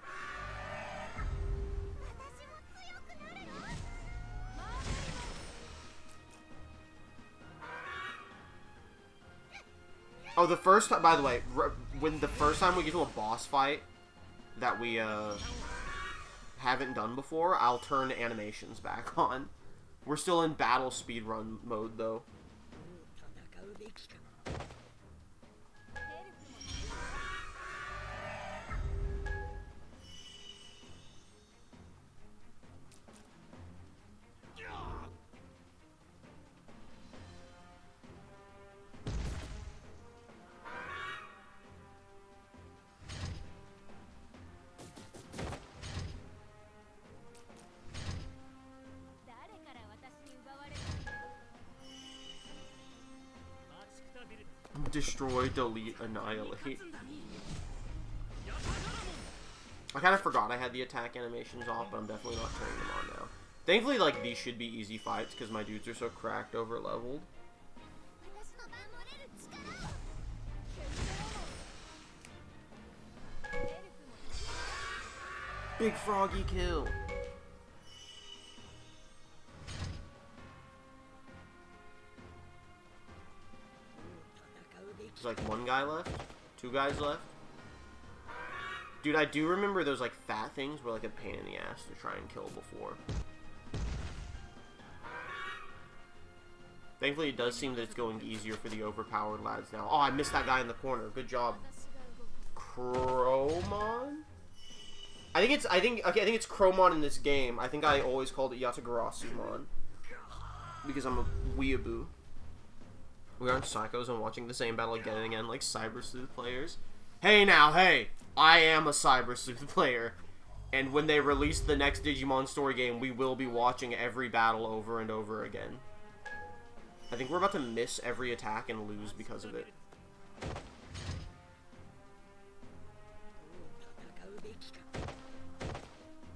Oh, the first time, by the way, when the first time we get to a boss fight that we haven't done before, I'll turn animations back on. We're still in battle speedrun mode, though. Destroy, delete, annihilate. I kind of forgot I had the attack animations off, but I'm definitely not turning them on now. Thankfully, like, these should be easy fights, because my dudes are so cracked over leveled. Big froggy kill. There's like one guy left, two guys left. Dude, I do remember those like fat things were like a pain in the ass to try and kill before. Thankfully, it does seem that it's going easier for the overpowered lads now. Oh, I missed that guy in the corner. Good job. Chromon? I think it's Chromon in this game. I think I always called it Yatagarasu-mon. Because I'm a weeaboo. We aren't psychos and watching the same battle again and again like Cyber Sleuth players. Hey now, hey! I am a Cyber Sleuth player. And when they release the next Digimon story game, we will be watching every battle over and over again. I think we're about to miss every attack and lose because of it.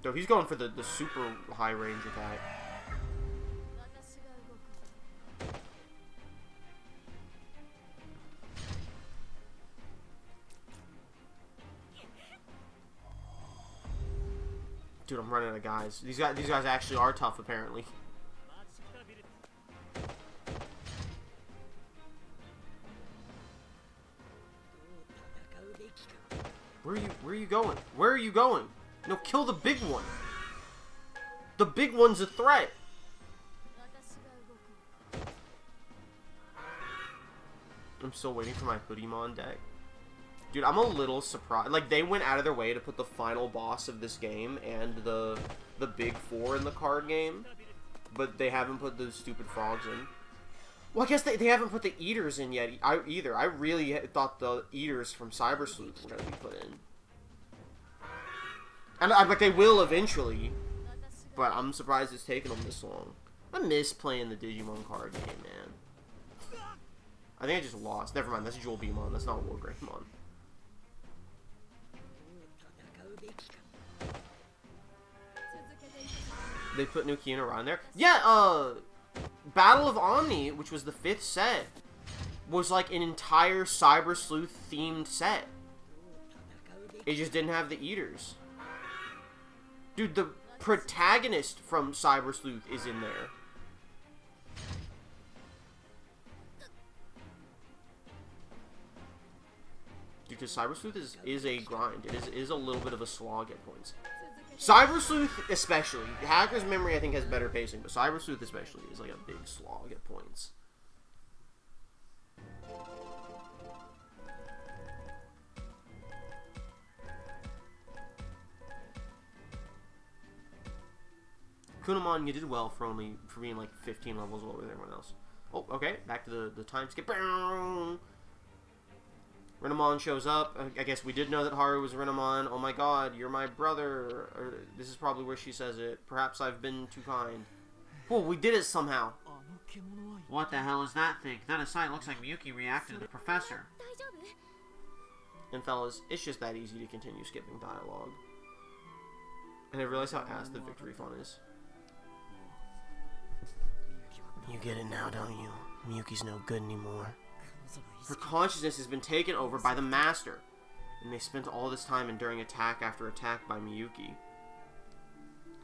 So he's going for the super high range attack. Dude, I'm running out of guys. These guys actually are tough, apparently. Where are you going? Where are you going? No, kill the big one. The big one's a threat. I'm still waiting for my Hoodiemon deck. Dude, I'm a little surprised. Like, they went out of their way to put the final boss of this game and the big four in the card game, but they haven't put the stupid frogs in. Well, I guess they haven't put the eaters in yet either. I really thought the eaters from Cyber Sleuth were going to be put in. And like, they will eventually, but I'm surprised it's taken them this long. I miss playing the Digimon card game, man. I think I just lost. Never mind, that's Jewel Beamon. That's not War Greymon. They put new Kiana around there. Yeah, Battle of Omni, which was the 5th set, was like an entire Cyber Sleuth themed set. It just didn't have the eaters. Dude, the protagonist from Cyber Sleuth is in there. Because Cyber Sleuth is a grind. It is a little bit of a slog at points. Cyber Sleuth especially. Hacker's Memory I think has better pacing, but Cyber Sleuth especially is like a big slog at points. Kunamon, you did well for being like 15 levels lower than everyone else. Oh, okay. Back to the time skip. Renamon shows up. I guess we did know that Haru was Renamon. Oh my god, you're my brother. Or, this is probably where she says it. Perhaps I've been too kind. Well, we did it somehow. What the hell is that thing? That aside looks like Miyuki reacted to the professor. And fellas, it's just that easy to continue skipping dialogue. And I realize how ass the victory font is. You get it now, don't you? Miyuki's no good anymore. Her consciousness has been taken over by the Master, and they spent all this time enduring attack after attack by Miyuki.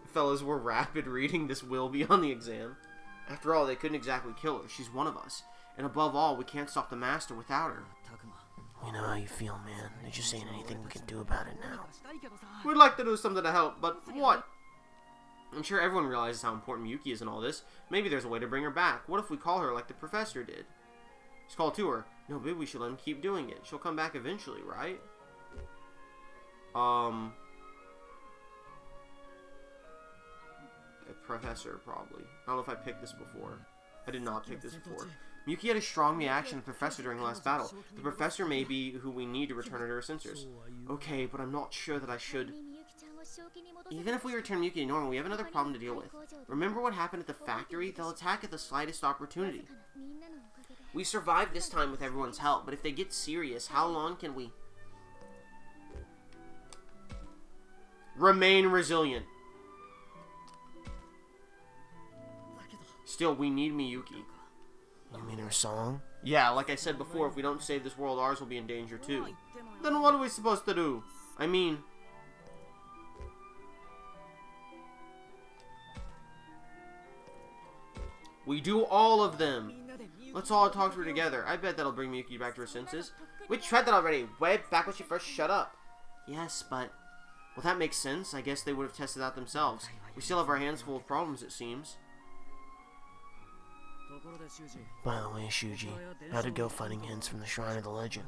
Fellas, we're rapid reading. This will be on the exam. After all, they couldn't exactly kill her. She's one of us. And above all, we can't stop the Master without her. We know how you feel, man. There just ain't anything we can do about it now. We'd like to do something to help, but what? I'm sure everyone realizes how important Miyuki is in all this. Maybe there's a way to bring her back. What if we call her like the professor did? Just call to her. No, maybe we should let him keep doing it. She'll come back eventually, right? A professor, probably. I don't know if I picked this before. I did not pick this before. Miyuki had a strong reaction to the professor during the last battle. The professor may be who we need to return her to her sensors. Okay, but I'm not sure that I should. Even if we return Miyuki to normal, we have another problem to deal with. Remember what happened at the factory? They'll attack at the slightest opportunity. We survived this time with everyone's help, but if they get serious, how long can we remain resilient? Still, we need Miyuki. You mean her song? Yeah, like I said before, if we don't save this world, ours will be in danger too. Then what are we supposed to do? I mean... we do all of them. Let's all talk to her together. I bet that'll bring Miyuki back to her senses. We tried that already. Way back when she first shut up. Yes, but... well, that makes sense. I guess they would have tested out themselves. We still have our hands full of problems, it seems. By the way, Shuji, how'd it go finding hints from the Shrine of the Legend?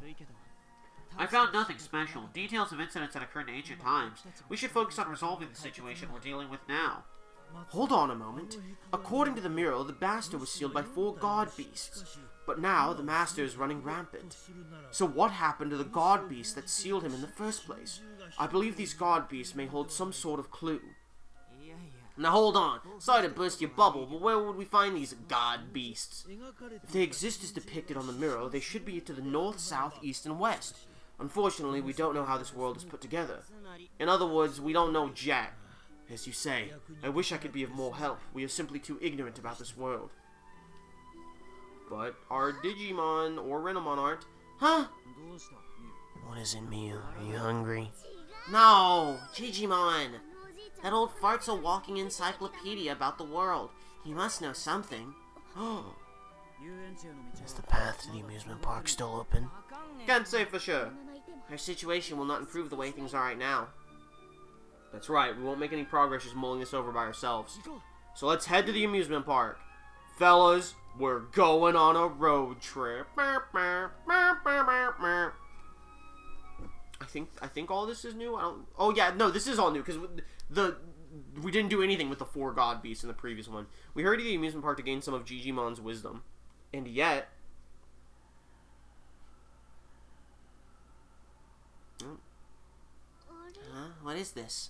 I found nothing special. Details of incidents that occurred in ancient times. We should focus on resolving the situation we're dealing with now. Hold on a moment. According to the mural, the Master was sealed by 4 god beasts. But now, the Master is running rampant. So what happened to the god beasts that sealed him in the first place? I believe these god beasts may hold some sort of clue. Now hold on. Sorry to burst your bubble, but where would we find these god beasts? If they exist as depicted on the mirror, they should be to the north, south, east, and west. Unfortunately, we don't know how this world is put together. In other words, we don't know jack. As you say, I wish I could be of more help. We are simply too ignorant about this world. But our Digimon or Renamon aren't. Huh? What is it, Miu? Are you hungry? No! Digimon! That old fart's a walking encyclopedia about the world. He must know something. Is the path to the amusement park still open? Can't say for sure. Our situation will not improve the way things are right now. That's right, we won't make any progress just mulling this over by ourselves. So let's head to the amusement park. Fellas, we're going on a road trip. I think all this is new. Oh yeah, no, this is all new because we didn't do anything with the 4 god beasts in the previous one. We hurried to the amusement park to gain some of Digimon's wisdom, and yet. Huh? What is this?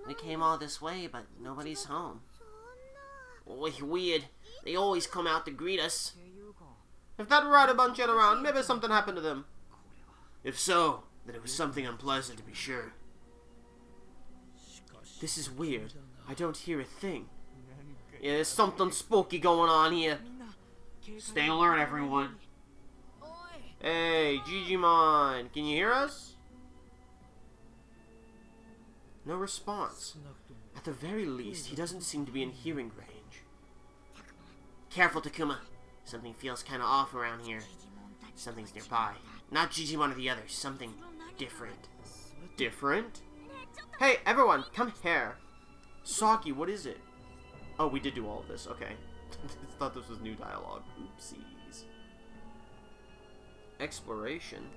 We came all this way, but nobody's home. Weird. They always come out to greet us. If that rider bunch ain't around, maybe something happened to them. If so, then it was something unpleasant to be sure. This is weird. I don't hear a thing. Yeah, there's something spooky going on here. Stay alert, everyone. Hey, Digimon, can you hear us? No response. At the very least, he doesn't seem to be in hearing range. Careful, Takuma. Something feels kinda off around here. Something's nearby. Not Digimon or the others. Something different. Different? Hey, everyone, come here. Saki, what is it? Oh, we did do all of this. Okay. I thought this was new dialogue. Oopsies. Exploration.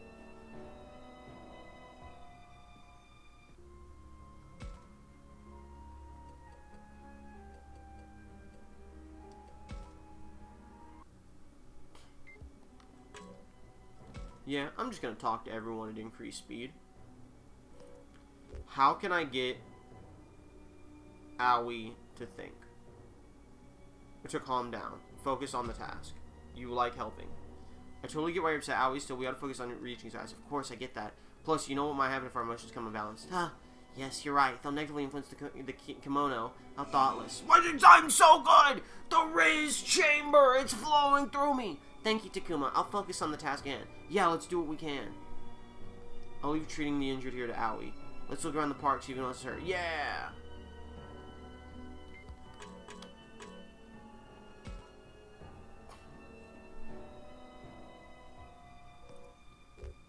Yeah, I'm just gonna talk to everyone at increased speed. How can I get Aoi to think? Or to calm down. Focus on the task. You like helping. I totally get why you're upset, Aoi. Still, we gotta focus on reaching size. Of course, I get that. Plus, you know what might happen if our emotions come unbalanced. Yes, you're right. They'll negatively influence the kimono. How thoughtless. I'm so good! The raised chamber! It's flowing through me! Thank you, Takuma. I'll focus on the task at hand. Yeah, let's do what we can. I'll leave treating the injured here to Aoi. Let's look around the park, see if anyone else is hurt. Yeah!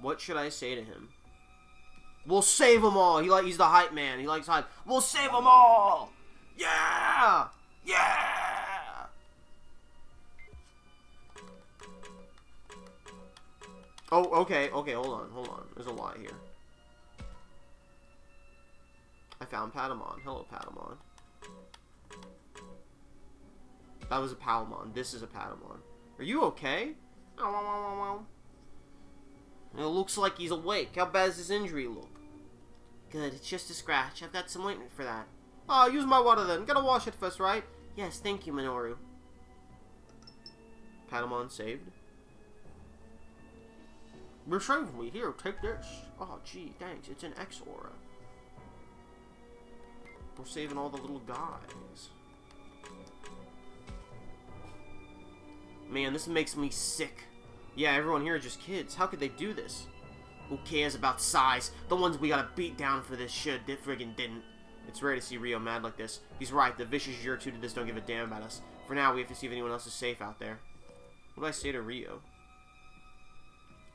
What should I say to him? We'll save them all! He's the hype man. He likes hype. We'll save them all! Yeah! Yeah! Oh, okay, hold on. There's a lot here. I found Patamon. Hello, Patamon. That was a Palmon. This is a Patamon. Are you okay? It looks like he's awake. How bad does his injury look? Good, it's just a scratch. I've got some ointment for that. Oh, use my water then. Gotta wash it first, right? Yes, thank you, Minoru. Patamon saved. You're saving me. Here, take this. Oh, gee, thanks. It's an X-Aura. We're saving all the little guys. Man, this makes me sick. Yeah, everyone here are just kids. How could they do this? Who cares about size? The ones we gotta beat down for this shit friggin' didn't. It's rare to see Rio mad like this. He's right, the vicious jerks who did this don't give a damn about us. For now, we have to see if anyone else is safe out there. What do I say to Rio?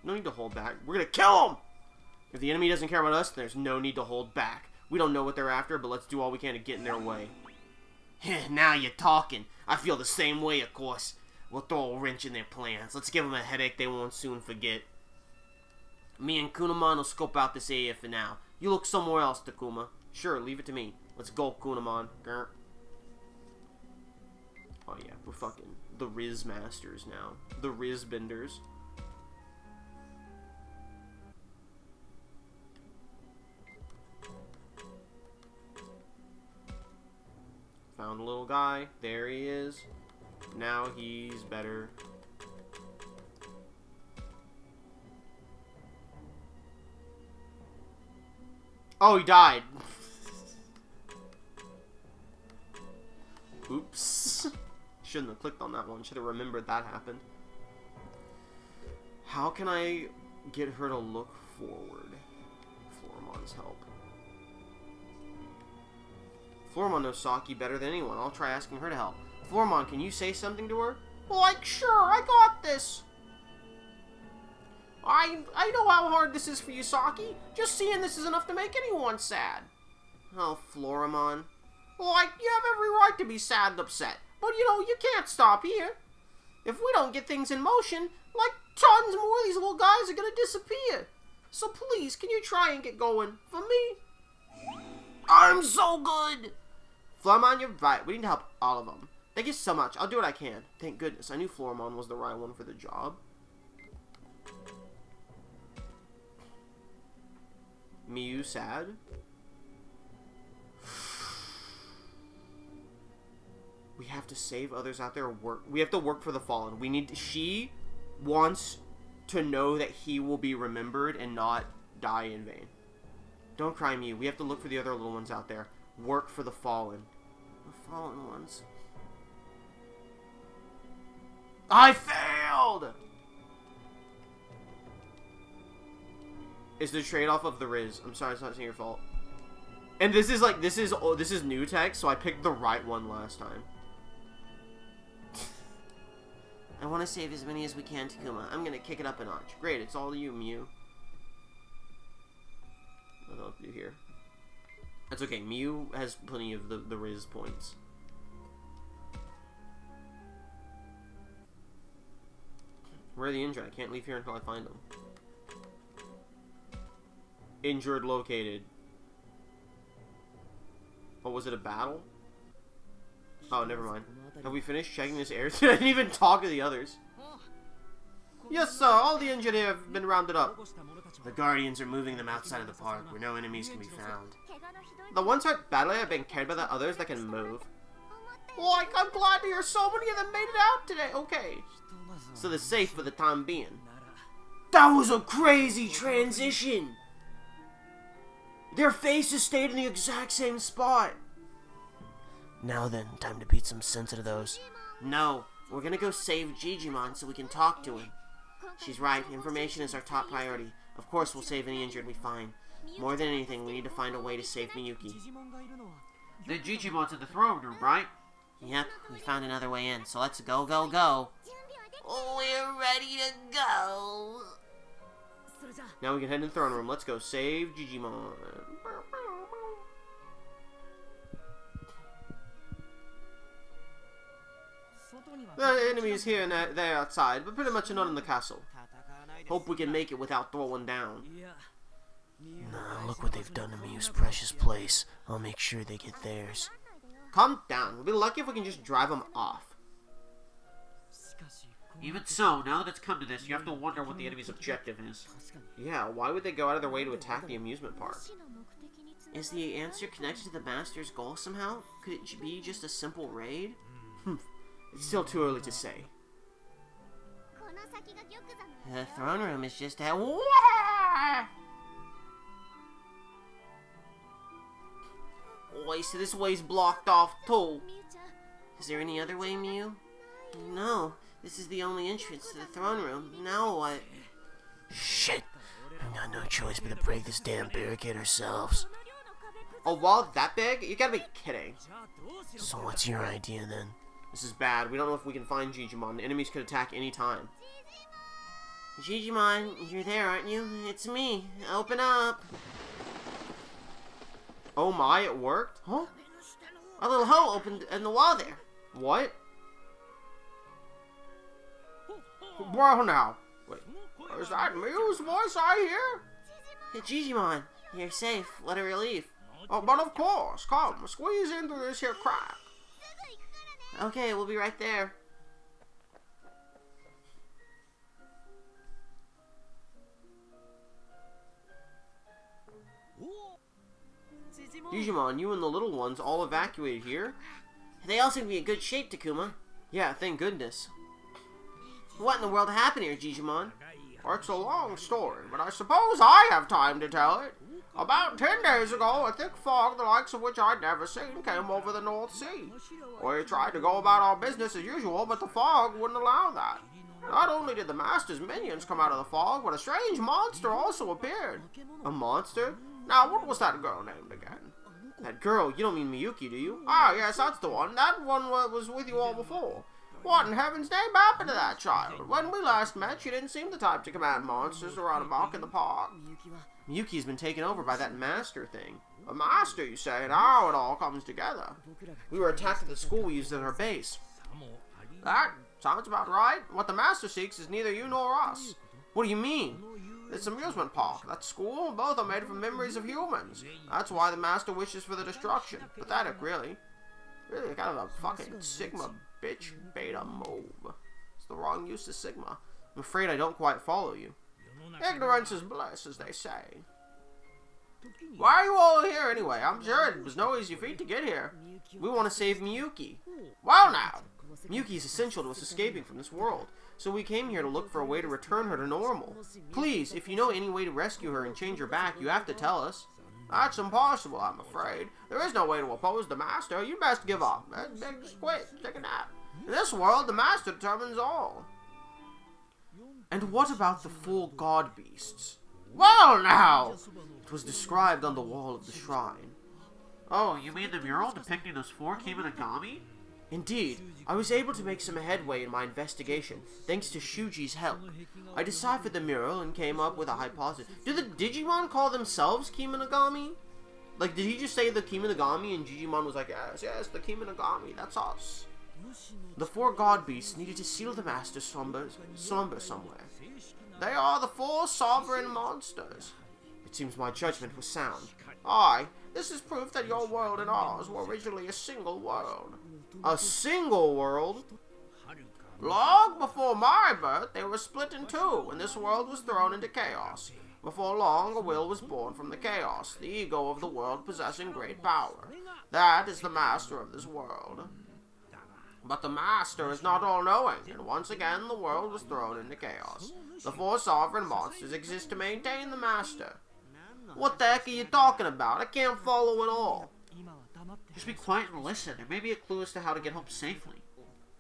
No need to hold back. We're gonna kill him! If the enemy doesn't care about us, there's no need to hold back. We don't know what they're after, but let's do all we can to get in their way. Now you're talking. I feel the same way, of course. We'll throw a wrench in their plans. Let's give them a headache they won't soon forget. Me and Kunamon will scope out this area for now. You look somewhere else, Takuma. Sure, leave it to me. Let's go, Kunamon. Grr. Oh yeah, we're fucking the Riz Masters now. The Riz Benders. Found the little guy. There he is. Now he's better. Oh, he died. Oops. Shouldn't have clicked on that one. Should have remembered that happened. How can I get her to look forward? Floramon's help. Floramon knows Saki better than anyone. I'll try asking her to help. Floramon, can you say something to her? Like, sure, I got this. I know how hard this is for you, Saki. Just seeing this is enough to make anyone sad. Oh, Floramon. Like, you have every right to be sad and upset. But, you know, you can't stop here. If we don't get things in motion, like, tons more of these little guys are gonna disappear. So please, can you try and get going? For me? I'm so good! Floramon, you're right. We need to help all of them. Thank you so much. I'll do what I can. Thank goodness. I knew Floramon was the right one for the job. Miyu sad? We have to save others out there. We have to work for the fallen. She wants to know that he will be remembered and not die in vain. Don't cry, Miyu. We have to look for the other little ones out there. Work for the fallen. The fallen ones. I failed! It's the trade-off of the Riz. I'm sorry, it's not your fault. And this is new text, so I picked the right one last time. I want to save as many as we can, Takuma. I'm gonna kick it up a notch. Great, it's all you, Miyu. I don't know what to do here. That's okay, Miyu has plenty of the Riz points. Where are the injured? I can't leave here until I find them. Injured located. Oh, was it a battle? Oh, never mind. Have we finished checking this area? I didn't even talk to the others. Yes, sir. All the injured here have been rounded up. The Guardians are moving them outside of the park where no enemies can be found. The ones hurt badly are being carried by the others that can move. Like, I'm glad to hear so many of them made it out today. Okay. So they're safe for the time being. That was a crazy transition! Their faces stayed in the exact same spot. Now then, time to beat some sense into those. No, we're gonna go save Digimon so we can talk to him. She's right, information is our top priority. Of course we'll save any injured we find. More than anything, we need to find a way to save Miyuki. The Digimon's in the throne room, right? Yep, we found another way in, so let's go, go, go. We're ready to go. Now we can head in the throne room. Let's go save Digimon. The enemy is here and there outside, but pretty much not in the castle. Hope we can make it without throwing down. Nah, look what they've done to Miyu's precious place. I'll make sure they get theirs. Calm down. We'll be lucky if we can just drive them off. Even so, now that it's come to this, you have to wonder what the enemy's objective is. Yeah, why would they go out of their way to attack the amusement park? Is the answer connected to the Master's goal somehow? Could it be just a simple raid? It's still too early to say. The throne room is just a... Wait, so this way's blocked off too. Is there any other way, Miyu? No, this is the only entrance to the throne room. Now what? Shit! We've got no choice but to break this damn barricade ourselves. A wall that big? You gotta be kidding. So what's your idea then? This is bad. We don't know if we can find Digimon. The enemies could attack any time. Digimon, you're there, aren't you? It's me. Open up. Oh my, it worked? Huh? A little hole opened in the wall there. What? Well now. Wait. Is that Miyu's voice I hear? Hey, Digimon, you're safe. Let her leave. Oh, but of course. Come, squeeze into this here crack. Okay, we'll be right there. Digimon, you and the little ones all evacuated here? They all seem to be in good shape, Takuma. Yeah, thank goodness. What in the world happened here, Digimon? It's a long story, but I suppose I have time to tell it. About 10 days ago, a thick fog, the likes of which I'd never seen, came over the North Sea. We tried to go about our business as usual, but the fog wouldn't allow that. Not only did the Master's minions come out of the fog, but a strange monster also appeared. A monster? Now, what was that girl named again? That girl, you don't mean Miyuki, do you? Ah, yes, that's the one. That one was with you all before. What in heaven's name happened to that child? When we last met, she didn't seem the type to command monsters to run amok in the park. Miyuki's been taken over by that master thing. A master, you say, and how it all comes together. We were attacked at the school we used as our base. That sounds about right. What the master seeks is neither you nor us. What do you mean? This amusement park, that school, both are made from memories of humans. That's why the master wishes for the destruction. Pathetic, really. Really kind of a fucking Sigma bitch beta move. It's the wrong use of Sigma. I'm afraid I don't quite follow you. Ignorance is bliss, as they say. Why are you all here anyway? I'm sure it was no easy feat to get here. We want to save Miyuki. Well now, Miyuki is essential to us escaping from this world, so we came here to look for a way to return her to normal. Please, if you know any way to rescue her and change her back, you have to tell us. That's impossible, I'm afraid. There is no way to oppose the master. You best give up. Just quit. Take a nap. In this world, the master determines all. And what about the full god beasts? Well now! It was described on the wall of the shrine. Oh, you mean the mural depicting those 4 Kimonogami? Indeed, I was able to make some headway in my investigation, thanks to Shuji's help. I deciphered the mural and came up with a hypothesis. Do the Digimon call themselves Kimonogami? Like, did he just say the Kimonogami and Digimon was like, yes, the Kimonogami, that's us. The 4 god beasts needed to seal the master's slumber somewhere. They are the 4 sovereign monsters. It seems my judgment was sound. Aye, this is proof that your world and ours were originally a single world. A single world? Long before my birth, they were split in 2, and this world was thrown into chaos. Before long, a will was born from the chaos, the ego of the world possessing great power. That is the master of this world. But the master is not all-knowing, and once again the world was thrown into chaos. The 4 sovereign monsters exist to maintain the master. What the heck are you talking about? I can't follow at all. Just be quiet and listen. There may be a clue as to how to get home safely.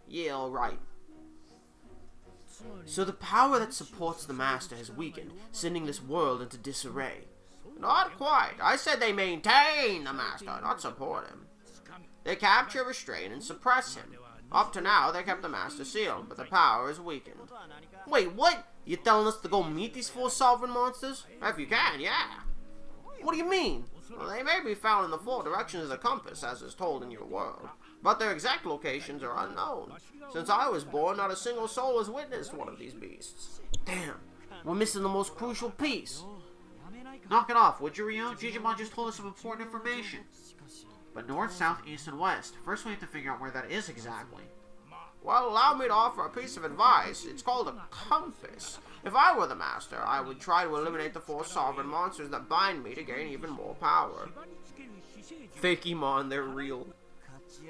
Yeah, alright. So the power that supports the master has weakened, sending this world into disarray. Not quite. I said they maintain the master, not support him. They capture, restrain, and suppress him. Up to now, they kept the master sealed, but the power is weakened. Wait, what? You telling us to go meet these 4 sovereign monsters? If you can, yeah. What do you mean? Well, they may be found in the 4 directions of the compass, as is told in your world, but their exact locations are unknown. Since I was born, not a single soul has witnessed one of these beasts. Damn, we're missing the most crucial piece. Knock it off, would you, Ryo? Digimon just told us some important information. But north, south, east, and west. First we have to figure out where that is exactly. Well, allow me to offer a piece of advice. It's called a compass. If I were the master, I would try to eliminate the 4 sovereign monsters that bind me to gain even more power. Fakemon, they're real.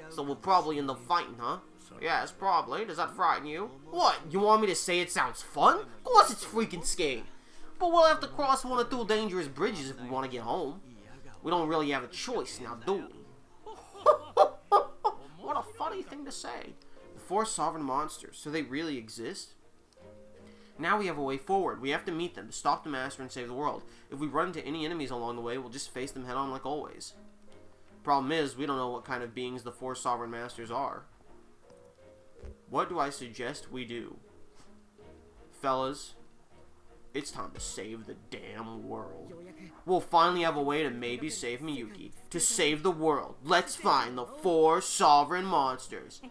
So we'll probably end up fighting, huh? Yes, probably. Does that frighten you? What? You want me to say it sounds fun? Of course it's freaking scary. But we'll have to cross 1 or 2 dangerous bridges if we want to get home. We don't really have a choice now, do we? What a funny thing to say. The 4 sovereign monsters, so they really exist? Now we have a way forward. We have to meet them to stop the master and save the world. If we run into any enemies along the way, we'll just face them head on like always. Problem is, we don't know what kind of beings the 4 sovereign masters are. What do I suggest we do? Fellas, it's time to save the damn world. We'll finally have a way to maybe save Miyuki. To save the world, let's find the 4 sovereign monsters.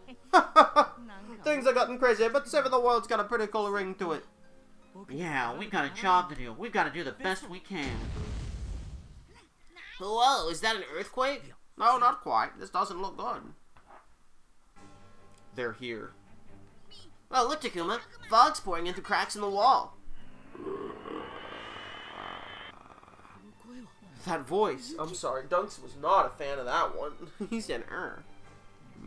Things are getting crazy, but saving the world's got a pretty cool ring to it. Yeah, we've got a job to do. We've got to do the best we can. Whoa, is that an earthquake? No, not quite. This doesn't look good. They're here. Oh, look, Takuma. Fog's pouring in through cracks in the wall. That voice. I'm sorry, Dunks was not a fan of that one. He said,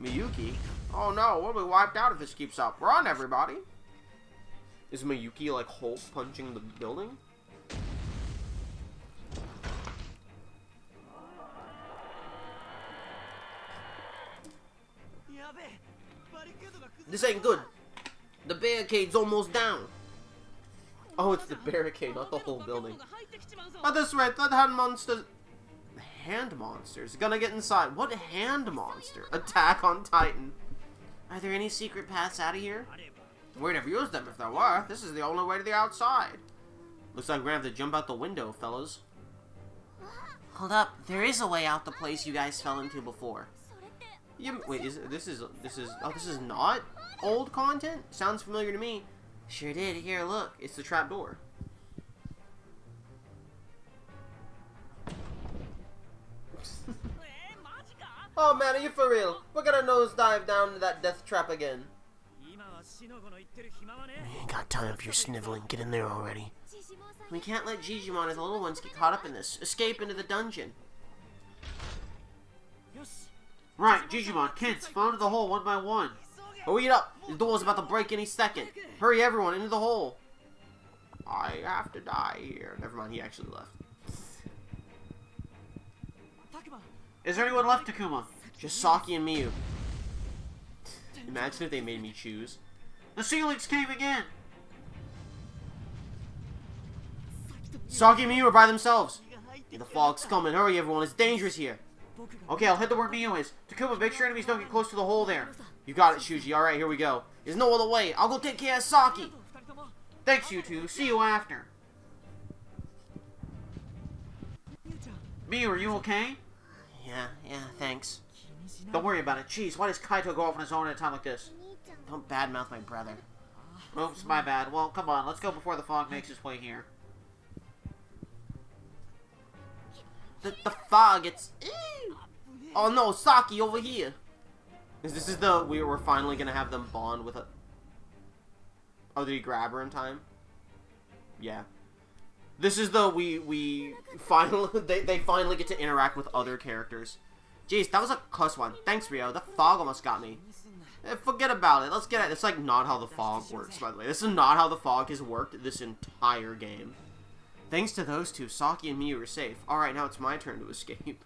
Miyuki? Oh no, we'll be wiped out if this keeps up. Run, everybody! Is Miyuki like Hulk punching the building? This ain't good. The barricade's almost down. Oh, it's the barricade, not the whole building. At this rate, that hand monster... Hand monsters? Gonna get inside. What hand monster? Attack on Titan. Are there any secret paths out of here? We'd have used them if there were. This is the only way to the outside. Looks like we're gonna have to jump out the window, fellas. Hold up. There is a way out the place you guys fell into before. Wait, this is not old content? Sounds familiar to me. Sure did. Here, look. It's the trap door. Oh man, are you for real? We're gonna nosedive down into that death trap again. We ain't got time for your sniveling. Get in there already. We can't let Digimon and the little ones get caught up in this. Escape into the dungeon. Right, Digimon, kids, fall into the hole one by one. Hurry up! The door's about to break any second. Hurry everyone into the hole. I have to die here. Never mind, he actually left. Is there anyone left, Takuma? Just Saki and Miyu. Imagine if they made me choose. The ceiling's caving in. Saki and Miyu are by themselves. The fog's coming. Hurry everyone, it's dangerous here. Okay, I'll head to where Miyu is. Takuma, make sure enemies don't get close to the hole there. You got it, Shuji. Alright, here we go. There's no other way. I'll go take care of Saki. Thanks, you two. See you after. Miyu, are you okay? Yeah, thanks. Don't worry about it. Jeez, why does Kaito go off on his own at a time like this? Don't badmouth my brother. Oops, my bad. Well, come on, let's go before the fog makes its way here. The fog, it's... Oh no, Saki over here. This is the... We're finally gonna have them bond with a... Oh, did he grab her in time? Yeah. This is the... We finally... They finally get to interact with other characters. Jeez, that was a close one. Thanks, Rio. The fog almost got me. Forget about it. Let's get it. It's like not how the fog works, by the way. This is not how the fog has worked this entire game. Thanks to those two, Saki and Miyu are safe. Alright, now it's my turn to escape.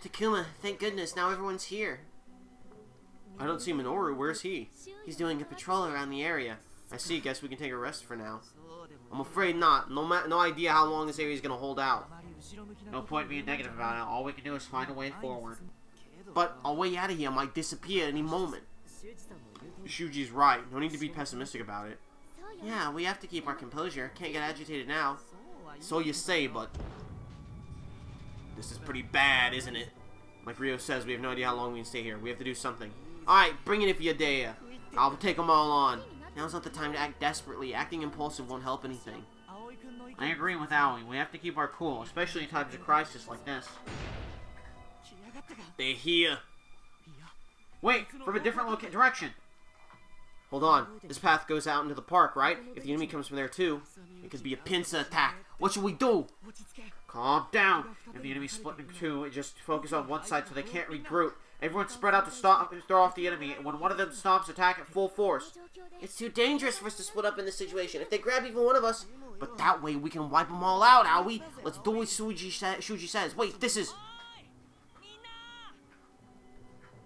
Takuma, thank goodness, now everyone's here. I don't see Minoru. Where's he? He's doing a patrol around the area. I see. Guess we can take a rest for now. I'm afraid not. No idea how long this area is going to hold out. No point being negative about it. All we can do is find a way forward. But our way out of here might disappear at any moment. Shuji's right. No need to be pessimistic about it. Yeah, we have to keep our composure. Can't get agitated now. So you say, but... This is pretty bad, isn't it? Like Rio says, we have no idea how long we can stay here. We have to do something. Alright, bring it if you dare. I'll take them all on. Now's not the time to act desperately. Acting impulsive won't help anything. I agree with Aoi. We have to keep our cool, especially in times of crisis like this. They're here. Wait, from a different direction. Hold on. This path goes out into the park, right? If the enemy comes from there too, it could be a pincer attack. What should we do? Calm down. If the enemy's split in two, just focus on one side so they can't regroup. Everyone spread out to throw off the enemy. When one of them stops, attack at full force. It's too dangerous for us to split up in this situation. If they grab even one of us... But that way we can wipe them all out, Aoi. Let's do what Shuji says. Wait, this is...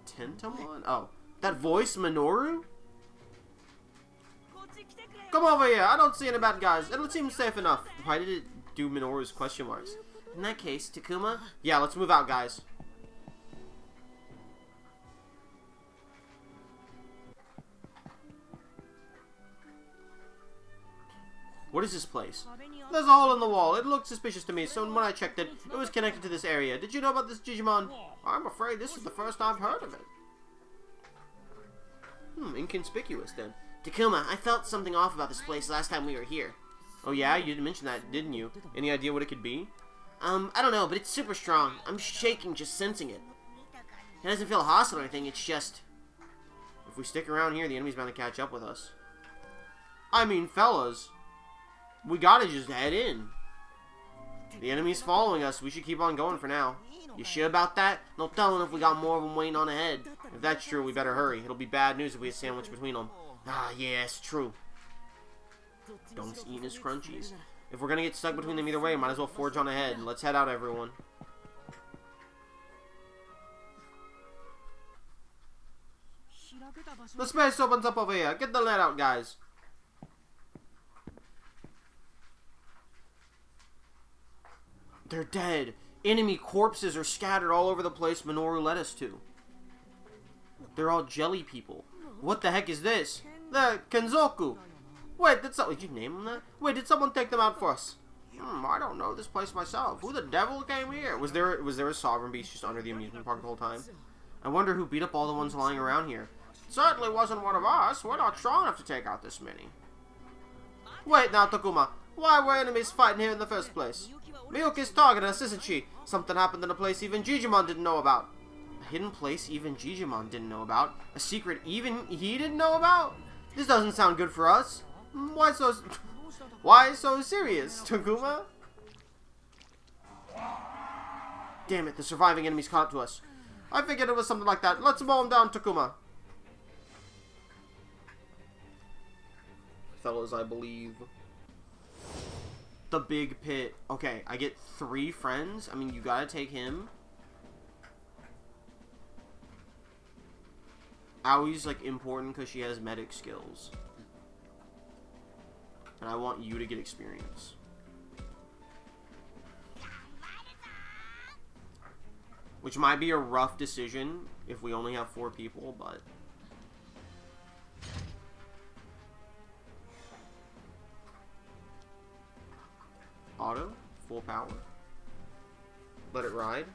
Tentamon? Oh. That voice, Minoru? Come over here. I don't see any bad guys. It seems safe enough. Why did it do Minoru's question marks? In that case, Takuma? Yeah, let's move out, guys. What is this place? There's a hole in the wall. It looked suspicious to me, so when I checked it, it was connected to this area. Did you know about this, Digimon? I'm afraid this is the first I've heard of it. Inconspicuous then. Takuma, I felt something off about this place last time we were here. Oh yeah? You didn't mention that, didn't you? Any idea what it could be? I don't know, but it's super strong. I'm shaking just sensing it. It doesn't feel hostile or anything, it's just... If we stick around here, the enemy's bound to catch up with us. I mean, fellas... We gotta just head in. The enemy's following us. We should keep on going for now. You sure about that? No telling if we got more of them waiting on ahead. If that's true, we better hurry. It'll be bad news if we get sandwiched between them. Ah, yeah, it's true. Dunk's eating his crunchies. If we're gonna get stuck between them either way, might as well forge on ahead. Let's head out, everyone. The space opens up over here. Get the lead out, guys. They're dead. Enemy corpses are scattered all over the place Minoru led us to. They're all jelly people. What the heck is this? The Kenzoku. Wait, did you name them that? Wait, did someone take them out for us? I don't know this place myself. Who the devil came here? Was there a sovereign beast just under the amusement park the whole time? I wonder who beat up all the ones lying around here. It certainly wasn't one of us. We're not strong enough to take out this many. Wait now, Takuma. Why were enemies fighting here in the first place? Miyuki's targeting us, isn't she? Something happened in a place even Digimon didn't know about. A hidden place even Digimon didn't know about? A secret even he didn't know about? This doesn't sound good for us. Why so serious, Takuma? Damn it, the surviving enemies caught up to us. I figured it was something like that. Let's mow him down, Takuma. Fellas, I believe. The big pit. Okay, I get 3 friends. I mean, you gotta take him. Aoi's, like, important because she has medic skills. And I want you to get experience. Which might be a rough decision if we only have 4 people, but... Auto, full power. Let it ride.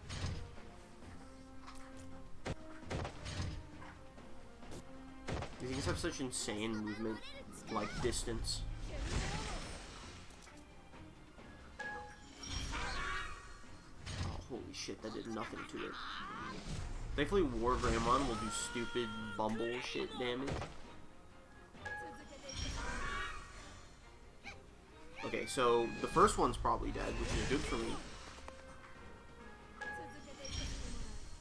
These things have such insane movement, like distance. Oh, holy shit, that did nothing to it. Thankfully, War Greymon will do stupid bumble shit damage. Okay, so the first one's probably dead, which is good for me.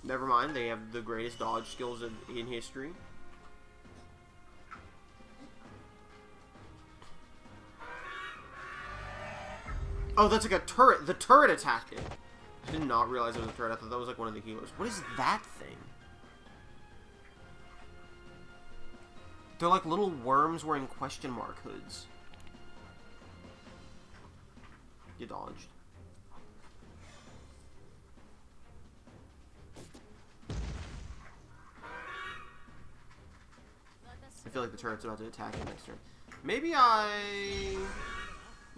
Never mind, they have the greatest dodge skills in history. Oh, that's like a turret. The turret attacked it. I did not realize it was a turret. I thought that was like one of the healers. What is that thing? They're like little worms wearing question mark hoods. You dodged. I feel like the turret's about to attack him next turn. Maybe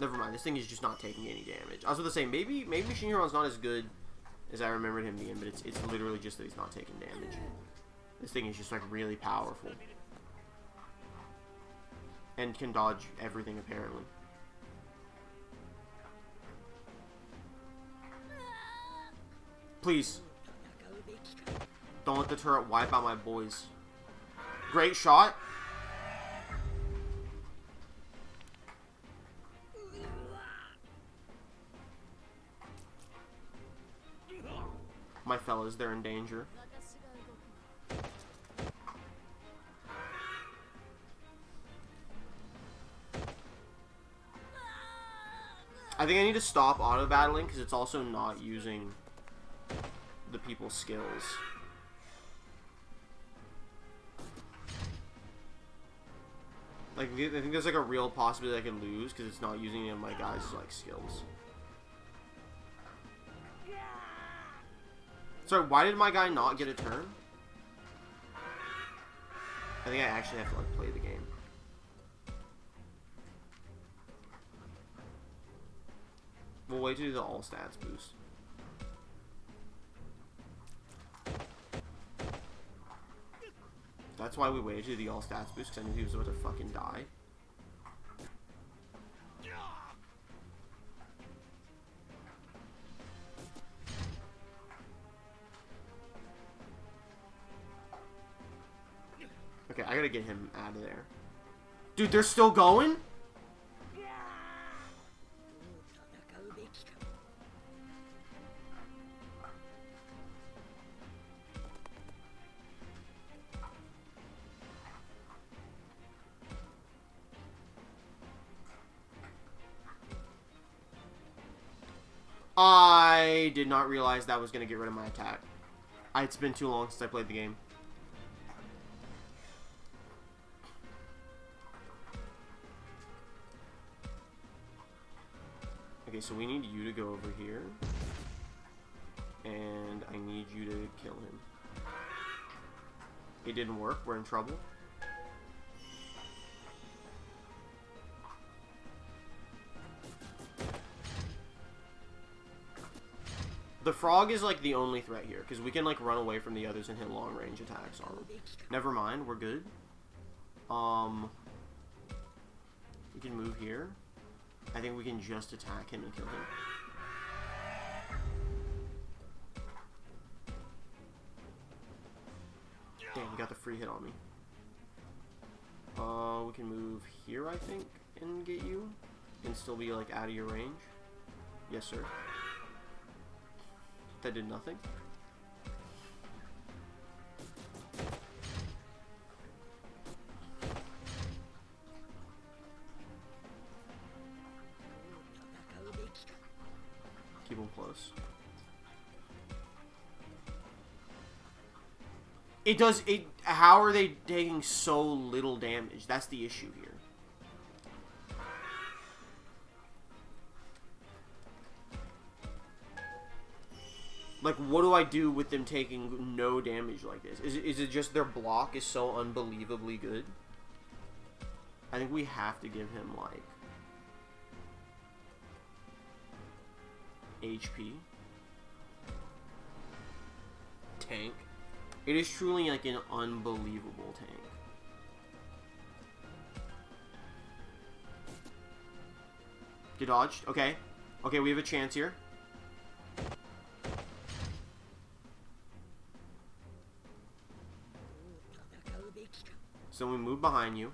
never mind, this thing is just not taking any damage. I was going to say, maybe Machine Hero's not as good as I remembered him being, but it's literally just that he's not taking damage. This thing is just, like, really powerful. And can dodge everything, apparently. Please. Don't let the turret wipe out my boys. Great shot. My fellas, they're in danger. I think I need to stop auto-battling because it's also not using the people's skills. Like, I think there's like a real possibility I can lose because it's not using any of my guys' like skills. Sorry, why did my guy not get a turn? I think I actually have to like play the game. We'll wait to do the all stats boost. That's why we waited to do the all stats boost, because I knew he was about to fucking die. Okay, I gotta get him out of there. Dude, they're still going? I did not realize that was going to get rid of my attack. It's been too long since I played the game. Okay, so we need you to go over here. And I need you to kill him. It didn't work. We're in trouble. The frog is like the only threat here, because we can like run away from the others and hit long range attacks on them. Never mind, we're good. We can move here. I think we can just attack him and kill him. Damn, he got the free hit on me. We can move here, I think, and get you, and still be like out of your range. Yes, sir. That did nothing. Keep them close. It does it. How are they taking so little damage? That's the issue here. Like, what do I do with them taking no damage like this? Is it just their block is so unbelievably good? I think we have to give him, like, HP. Tank. It is truly, like, an unbelievable tank. Get dodged. Okay. Okay, we have a chance here. So we move behind you.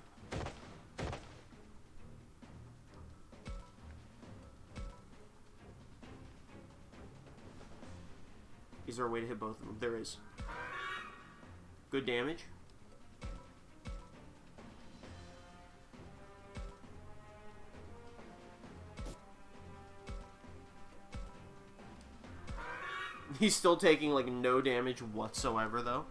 Is there a way to hit both of them? There is. Good damage. He's still taking like no damage whatsoever though.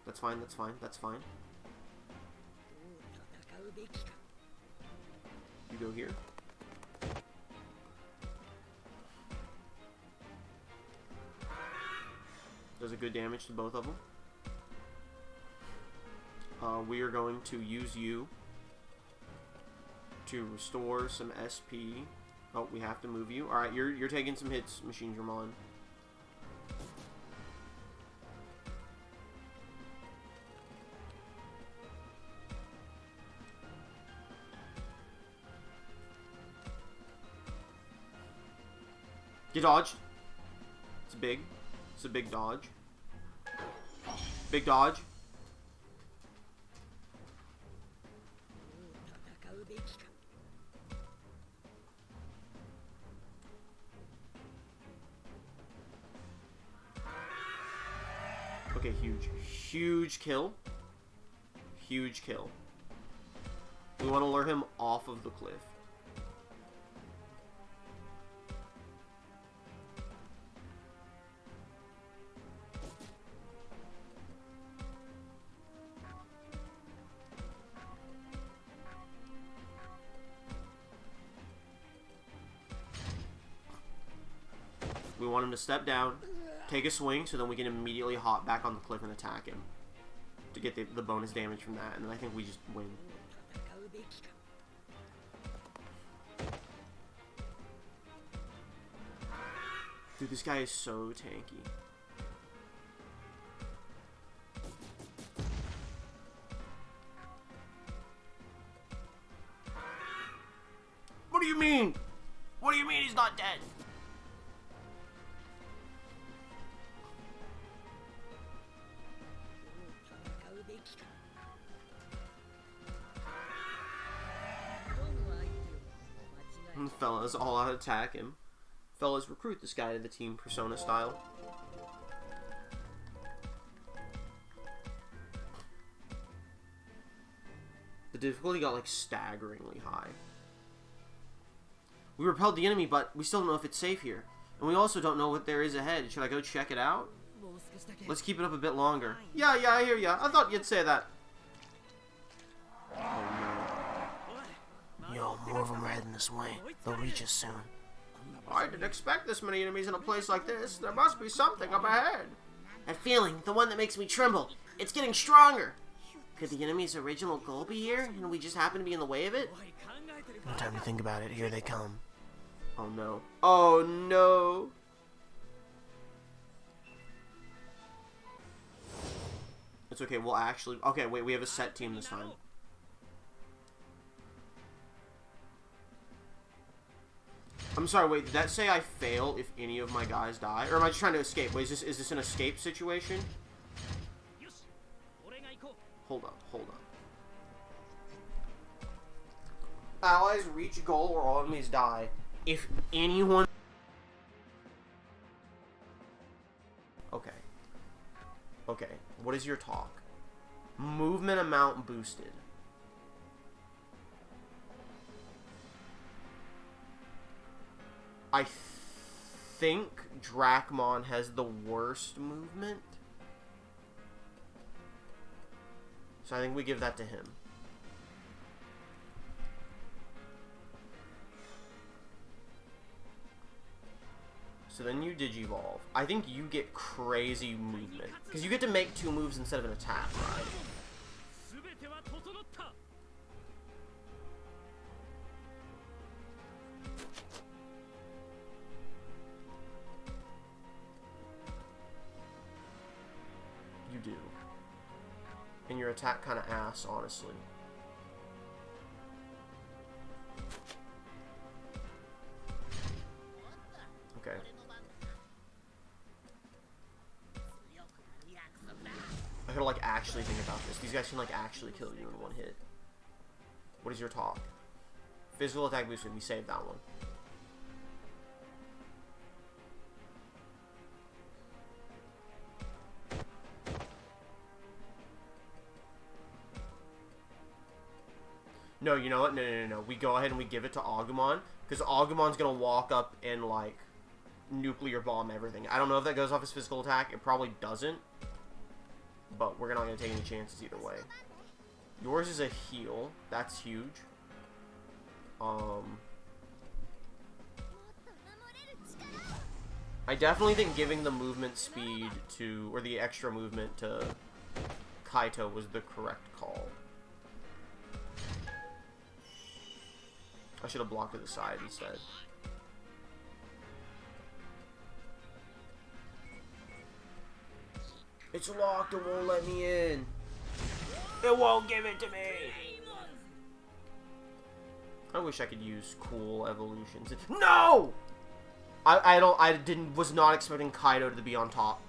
That's fine, that's fine, that's fine. You go here. Does a good damage to both of them. We are going to use you to restore some SP. Oh, we have to move you. Alright, you're taking some hits, Machine Dramon. You dodged. It's big. It's a big dodge. Big dodge. Okay, huge. Huge kill. Huge kill. We want to lure him off of the cliff. We want him to step down, take a swing, so then we can immediately hop back on the cliff and attack him to get the bonus damage from that, and then I think we just win. Dude, this guy is so tanky. What do you mean? What do you mean he's not dead? Fellas, all out attack him. Fellas, recruit this guy to the team Persona style. difficulty got, like, staggeringly high. We repelled the enemy, but we still don't know if it's safe here. And we also don't know what there is ahead. Should I go check it out? Let's keep it up a bit longer. Yeah, I hear ya. I thought you'd say that. Oh, no. Yo, more of them are heading this way. They'll reach us soon. I didn't expect this many enemies in a place like this. There must be something up ahead. That feeling, the one that makes me tremble, it's getting stronger. Could the enemy's original goal be here, and we just happen to be in the way of it? No time to think about it. Here they come. Oh, no. Oh, no. It's okay, we'll actually... Okay, wait, we have a set team this time. I'm sorry, wait, did that say I fail if any of my guys die? Or am I just trying to escape? Wait, is this an escape situation? Hold up. Allies reach goal or all enemies die. If anyone... Okay, what is your talk? Movement amount boosted. I think Dracmon has the worst movement. So I think we give that to him. So then you Digivolve. I think you get crazy movement. Because you get to make 2 moves instead of an attack, right? You do. And your attack kind of ass, honestly. Okay. I gotta, like, actually think about this. These guys can, like, actually kill you in 1 hit. What is your talk? Physical attack boosted. We saved that one. No, you know what? No. We go ahead and we give it to Agumon. Because Agumon's gonna walk up and, like, nuclear bomb everything. I don't know if that goes off his physical attack. It probably doesn't. But we're not going to take any chances either way. Yours is a heal. That's huge. I definitely think giving the movement speed to, or the extra movement to Kaito was the correct call. I should have blocked to the side instead. It's locked, it won't let me in. It won't give it to me. I wish I could use cool evolutions. No! I was not expecting Kaido to be on top.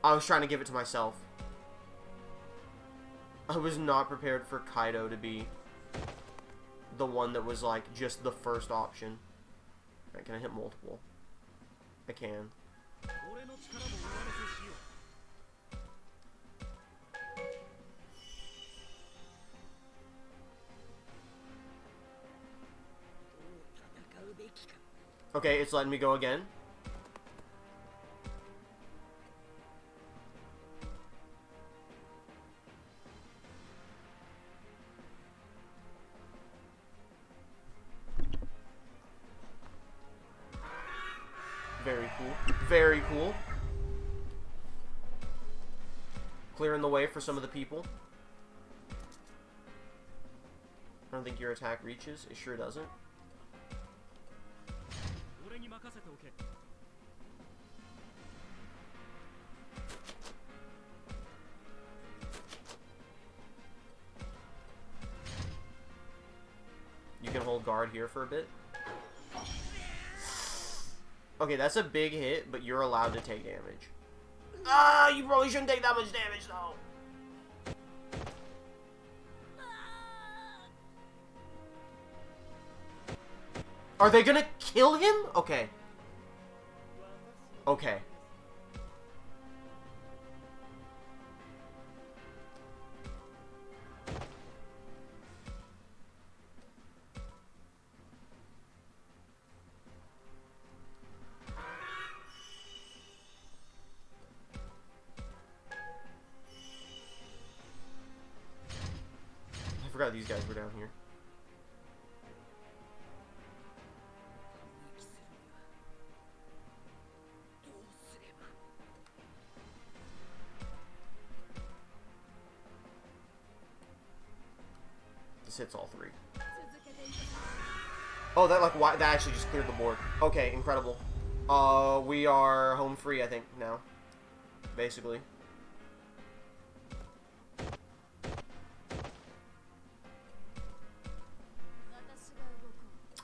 I was trying to give it to myself. I was not prepared for Kaido to be the one that was like just the first option. Alright, can I hit multiple? I can. Okay, it's letting me go again. Very cool. Very cool. Clearing the way for some of the people. I don't think your attack reaches. It sure doesn't. You can hold guard here for a bit. Okay, that's a big hit, but you're allowed to take damage. Ah, you probably shouldn't take that much damage, though. Are they gonna kill him? Okay. Okay. forgot these guys were down here. This hits all three. Oh, that like that actually just cleared the board. Okay, incredible. We are home free, I think, now. Basically.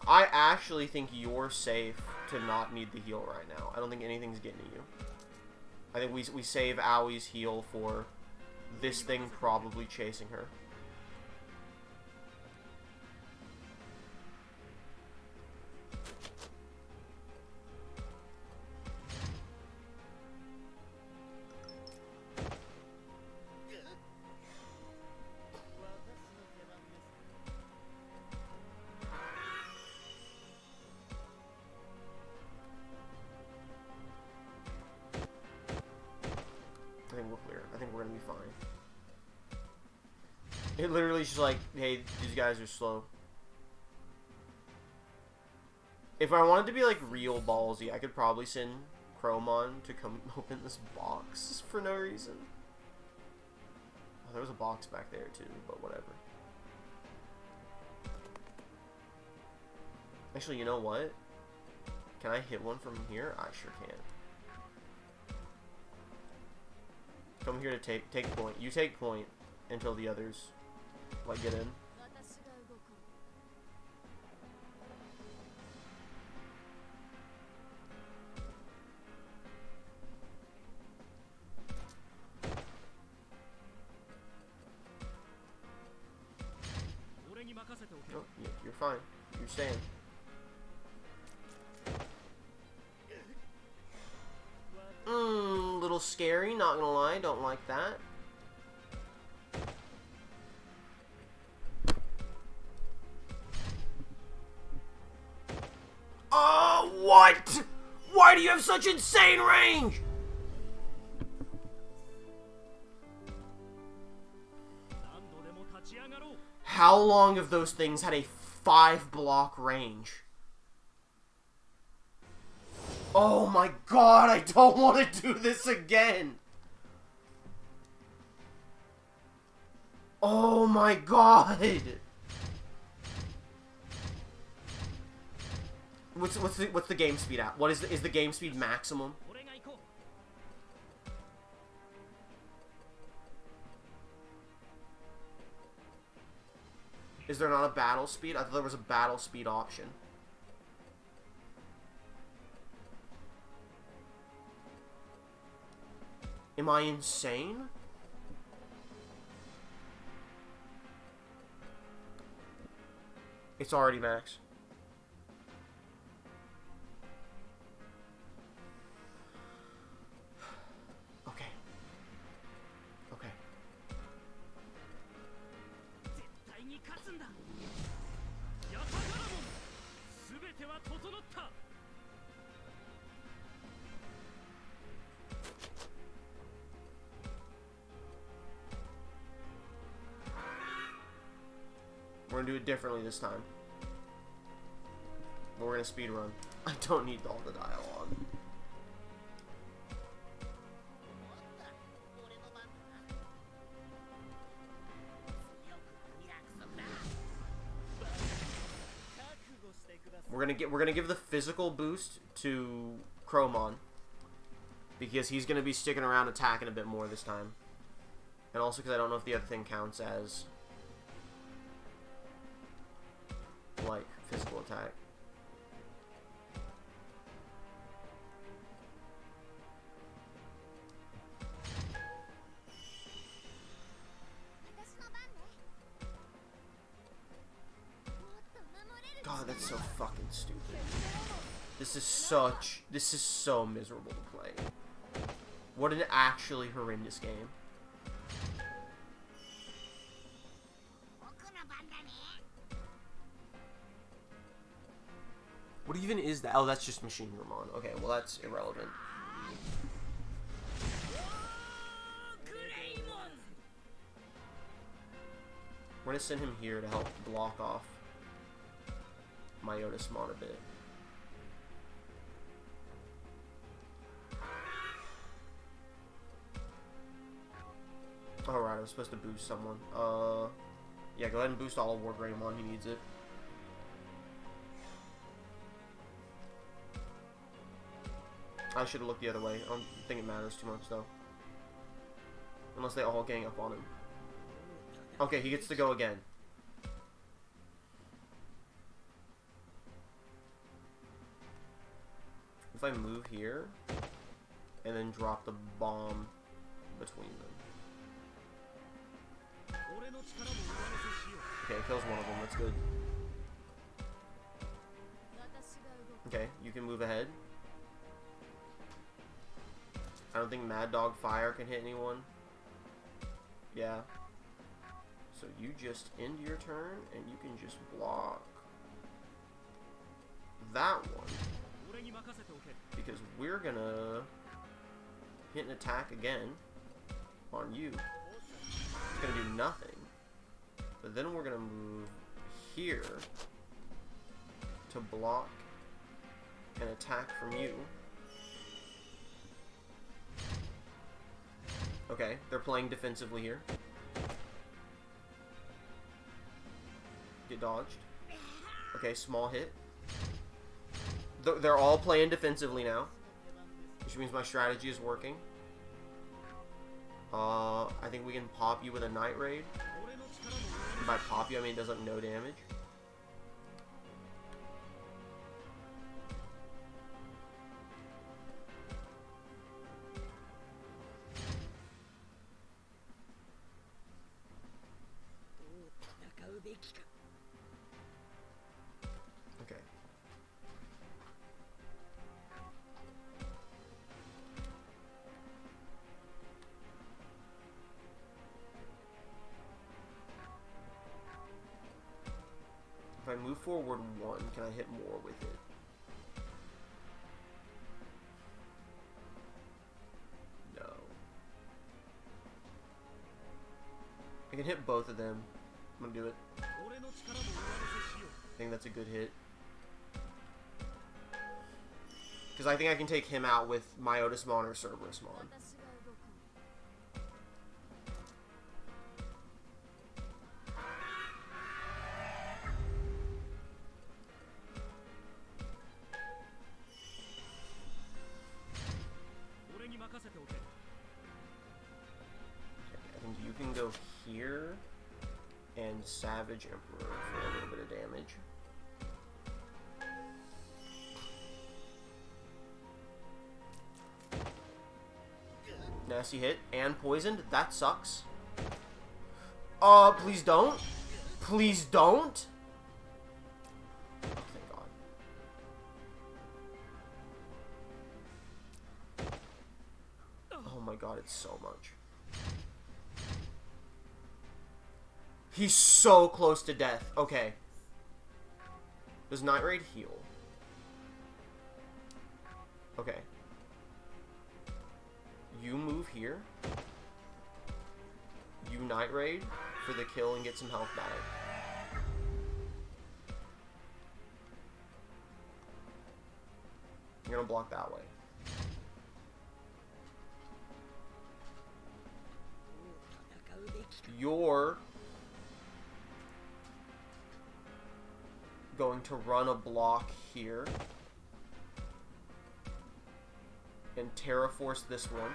I actually think you're safe to not need the heal right now. I don't think anything's getting to you. I think we save Aui's heal for this thing probably chasing her. I think we're clear. I think we're gonna be fine. It literally is just like, hey, these guys are slow. If I wanted to be like real ballsy, I could probably send Chromon to come open this box for no reason. Oh, there was a box back there too, but whatever. Actually, you know what? Can I hit one from here? I sure can. Come here to take point. You take point until the others like get in. Oh, yeah, you're fine. You're staying. Little scary, not gonna lie, don't like that. Oh, what? Why do you have such insane range? How long have those things had a 5-block range? Oh my god, I don't want to do this again! Oh my god! What's the game speed at? What is the game speed maximum? Is there not a battle speed? I thought there was a battle speed option. Am I insane? It's already max. Okay. Okay. We're gonna do it differently this time. But we're gonna speed run. I don't need all the dialogue. We're gonna give the physical boost to Chromon because he's gonna be sticking around attacking a bit more this time, and also because I don't know if the other thing counts as like physical attack. God, that's so fucking stupid. This is so miserable to play. What an actually horrendous game. What even is that? Oh, that's just Machine Ramon. Okay, well that's irrelevant. We're gonna send him here to help block off my Otismon a bit. Alright, I was supposed to boost someone. Yeah, go ahead and boost all of Wargreymon, he needs it. I should have looked the other way. I don't think it matters too much, though. Unless they all gang up on him. Okay, he gets to go again. If I move here, and then drop the bomb between them. Okay, it kills one of them, that's good. Okay, you can move ahead. I don't think Mad Dog Fire can hit anyone. Yeah. So you just end your turn, and you can just block that one. Because we're gonna hit an attack again on you. It's gonna do nothing. But then we're gonna move here to block an attack from you. Okay, they're playing defensively here. Get dodged. Okay, small hit. They're all playing defensively now, which means my strategy is working. I think we can pop you with a Night Raid. And by pop you, I mean it does like no damage. Okay. If I move forward one, can I hit more with it? No. I can hit both of them. I'm gonna do it. I think that's a good hit. Because I think I can take him out with my Otismon or Cerberusmon. I think you can go here and Savage Emperor for a little bit of damage. Nasty hit and poisoned. That sucks. Please don't. Please don't. Oh, thank God. Oh my God, it's so much. He's so close to death. Okay. Does Night Raid heal? Okay. You move here. You Night Raid for the kill and get some health back. You're gonna block that way. You're going to run a block here and Terraforce this one.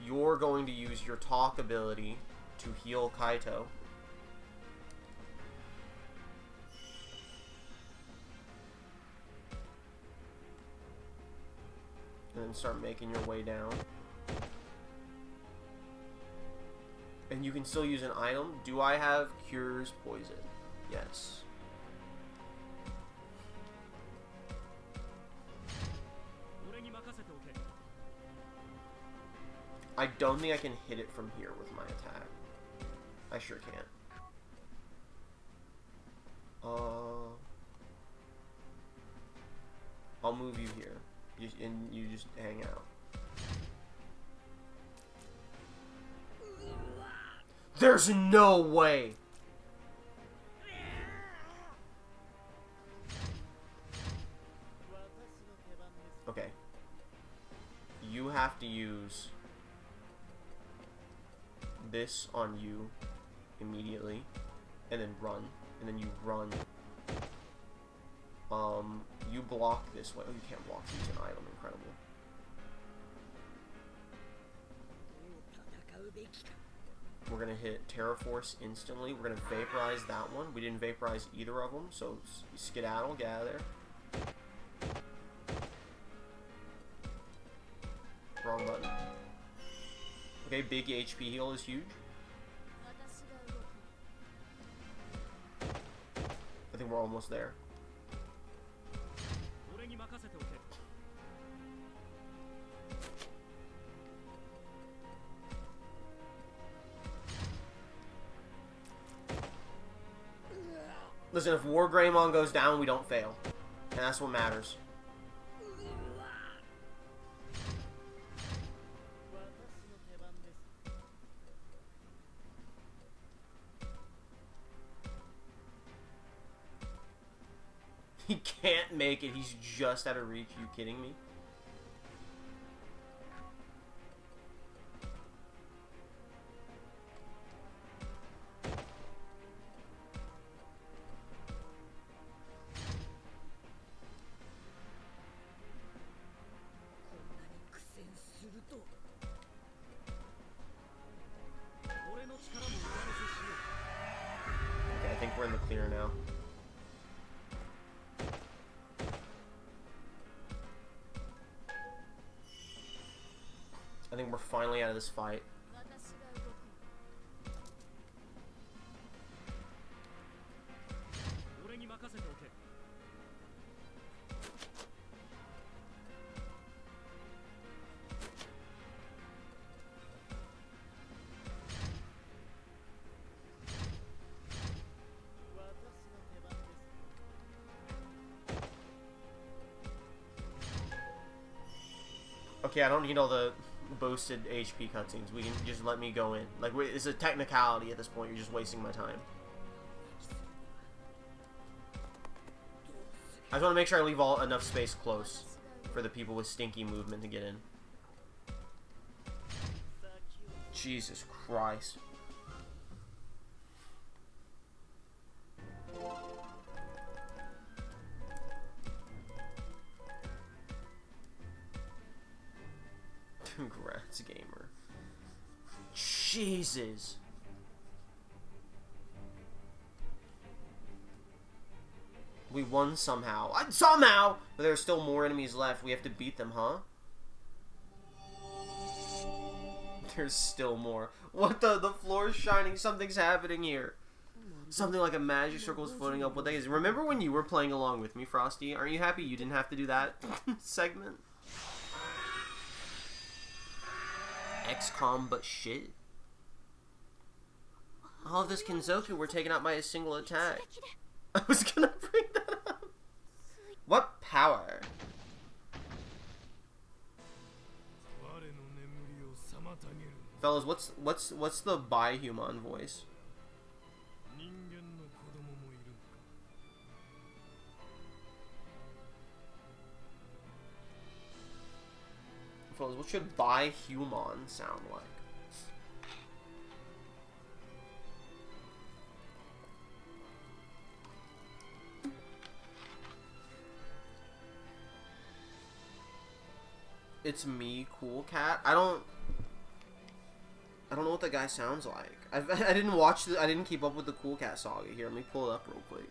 You're going to use your talk ability to heal Kaito. And then start making your way down. And you can still use an item. Do I have Cures Poison? Yes. I don't think I can hit it from here with my attack. I sure can't. I'll move you here. And you just hang out. There's no way. Okay. You have to use this on you immediately, and then run, and then you run. You block this way. Oh, you can't block. Use an item. Incredible. We're gonna hit Terra Force instantly. We're gonna vaporize that one. We didn't vaporize either of them, so skedaddle, get out of there. Wrong button. Okay, big HP heal is huge. I think we're almost there. Listen, if War Greymon goes down, we don't fail. And that's what matters. He can't make it. He's just out of reach. You kidding me? Okay, I think we're in the clear now. I think we're finally out of this fight. Okay, I don't need all the boosted HP cutscenes. We can just let me go in. Like, it's a technicality at this point. You're just wasting my time. I just want to make sure I leave enough space close for the people with stinky movement to get in. Jesus Christ. Congrats, gamer. Jesus. We won somehow. Somehow! But there are still more enemies left. We have to beat them, huh? There's still more. What the floor is shining. Something's happening here. Something like a magic circle is floating up. What that is. Remember when you were playing along with me, Frosty? Aren't you happy you didn't have to do that segment? XCOM, but shit. All of this Kenzoku were taken out by a single attack. I was gonna bring that up. What power? Fellas, what's the Bi-Human voice? Fellas, what should Bi-Human sound like? It's me, Cool Cat. I don't know what that guy sounds like. I didn't keep up with the Cool Cat saga here. Let me pull it up real quick.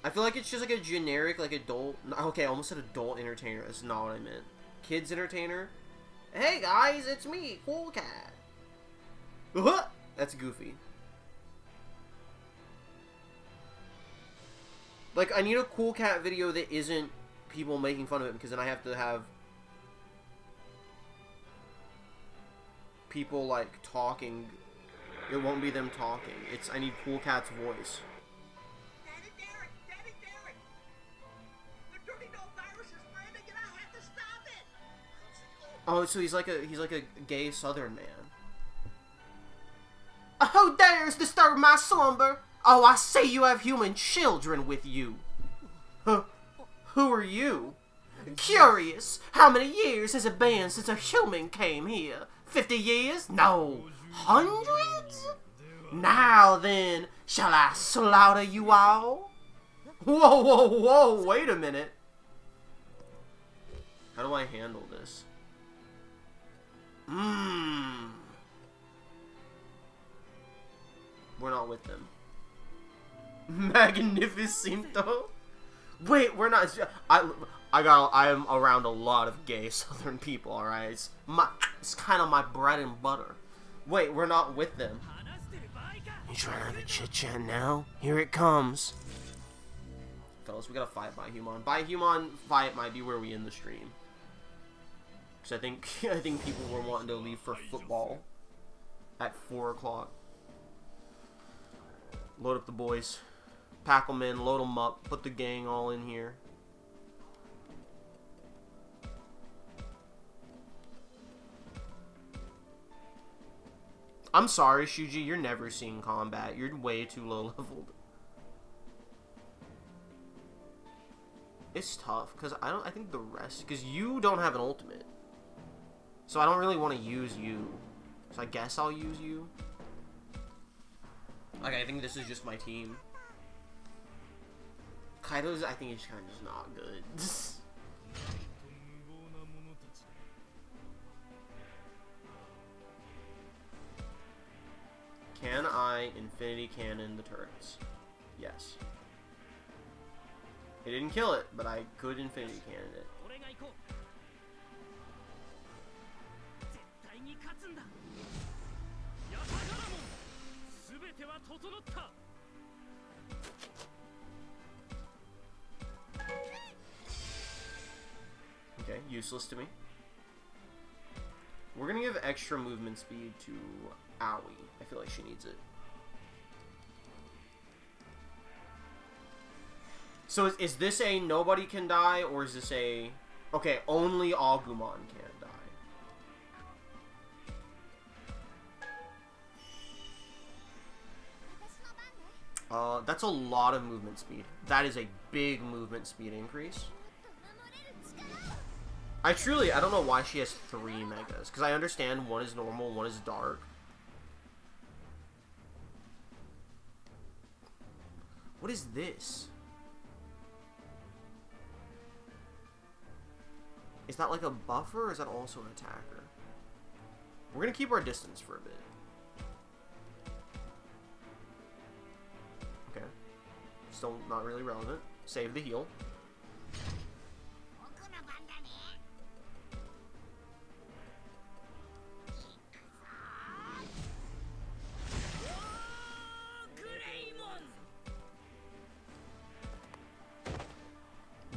I feel like it's just like a generic, like adult. Okay, I almost said adult entertainer. That's not what I meant. Kids entertainer. Hey guys, it's me, Cool Cat. That's goofy. Like, I need a Cool Cat video that isn't people making fun of it, because then I have to have people like talking. It won't be them talking. I need Cool Cat's voice. Oh, so he's like a gay Southern man. Who dares disturb my slumber? Oh, I see you have human children with you. Huh? Who are you? Curious, how many years has it been since a human came here? 50 years? No, hundreds? Now then, shall I slaughter you all? Whoa, whoa, whoa, wait a minute. How do I handle this? We're not with them. Magnificento? Wait, we're not. I am around a lot of gay Southern people, alright? It's kind of my bread and butter. Wait, we're not with them. You trying to have a chit-chat now? Here it comes. Fellas, we gotta fight by Human. By Human fight might be where we end the stream. Because I think people were wanting to leave for football at 4 o'clock. Load up the boys. Pack them in, load them up, put the gang all in here. I'm sorry, Shuji, you're never seeing combat. You're way too low leveled. It's tough, because I think the rest, because you don't have an ultimate. So I don't really want to use you. So I guess I'll use you. Like, I think this is just my team. Kaido's, I think he's kind of just not good. Can I Infinity Cannon the turrets? Yes. It didn't kill it, but I could Infinity Cannon it. Okay, useless to me. We're gonna give extra movement speed to Aoi. I feel like she needs it. So is this a nobody can die, or is this a... Okay, only Agumon can die. That's a lot of movement speed. That is a big movement speed increase. I don't know why she has 3 megas, because I understand one is normal, one is dark. What is this? Is that like a buffer, or is that also an attacker? We're gonna keep our distance for a bit. Okay. Still not really relevant. Save the heal.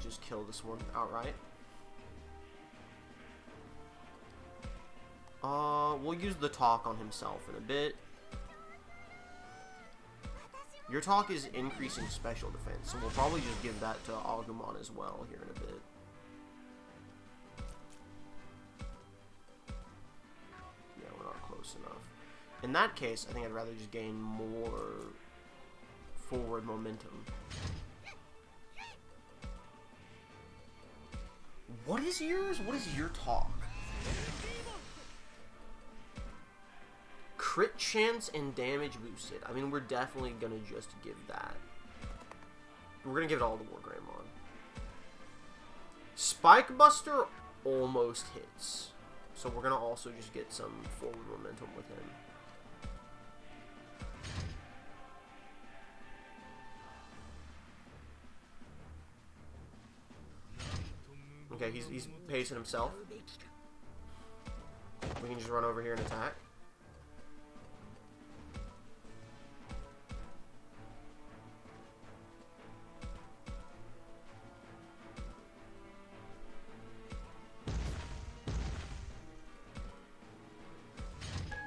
Just kill this one outright. We'll use the talk on himself in a bit. Your talk is increasing special defense, so we'll probably just give that to Agumon as well here in a bit. Yeah, we're not close enough. In that case, I think I'd rather just gain more forward momentum. What is yours? What is your talk? Crit chance and damage boosted. I mean, we're definitely gonna just give that. We're gonna give it all to Wargreymon. Spike Buster almost hits. So we're gonna also just get some forward momentum with him. Okay, he's pacing himself. We can just run over here and attack.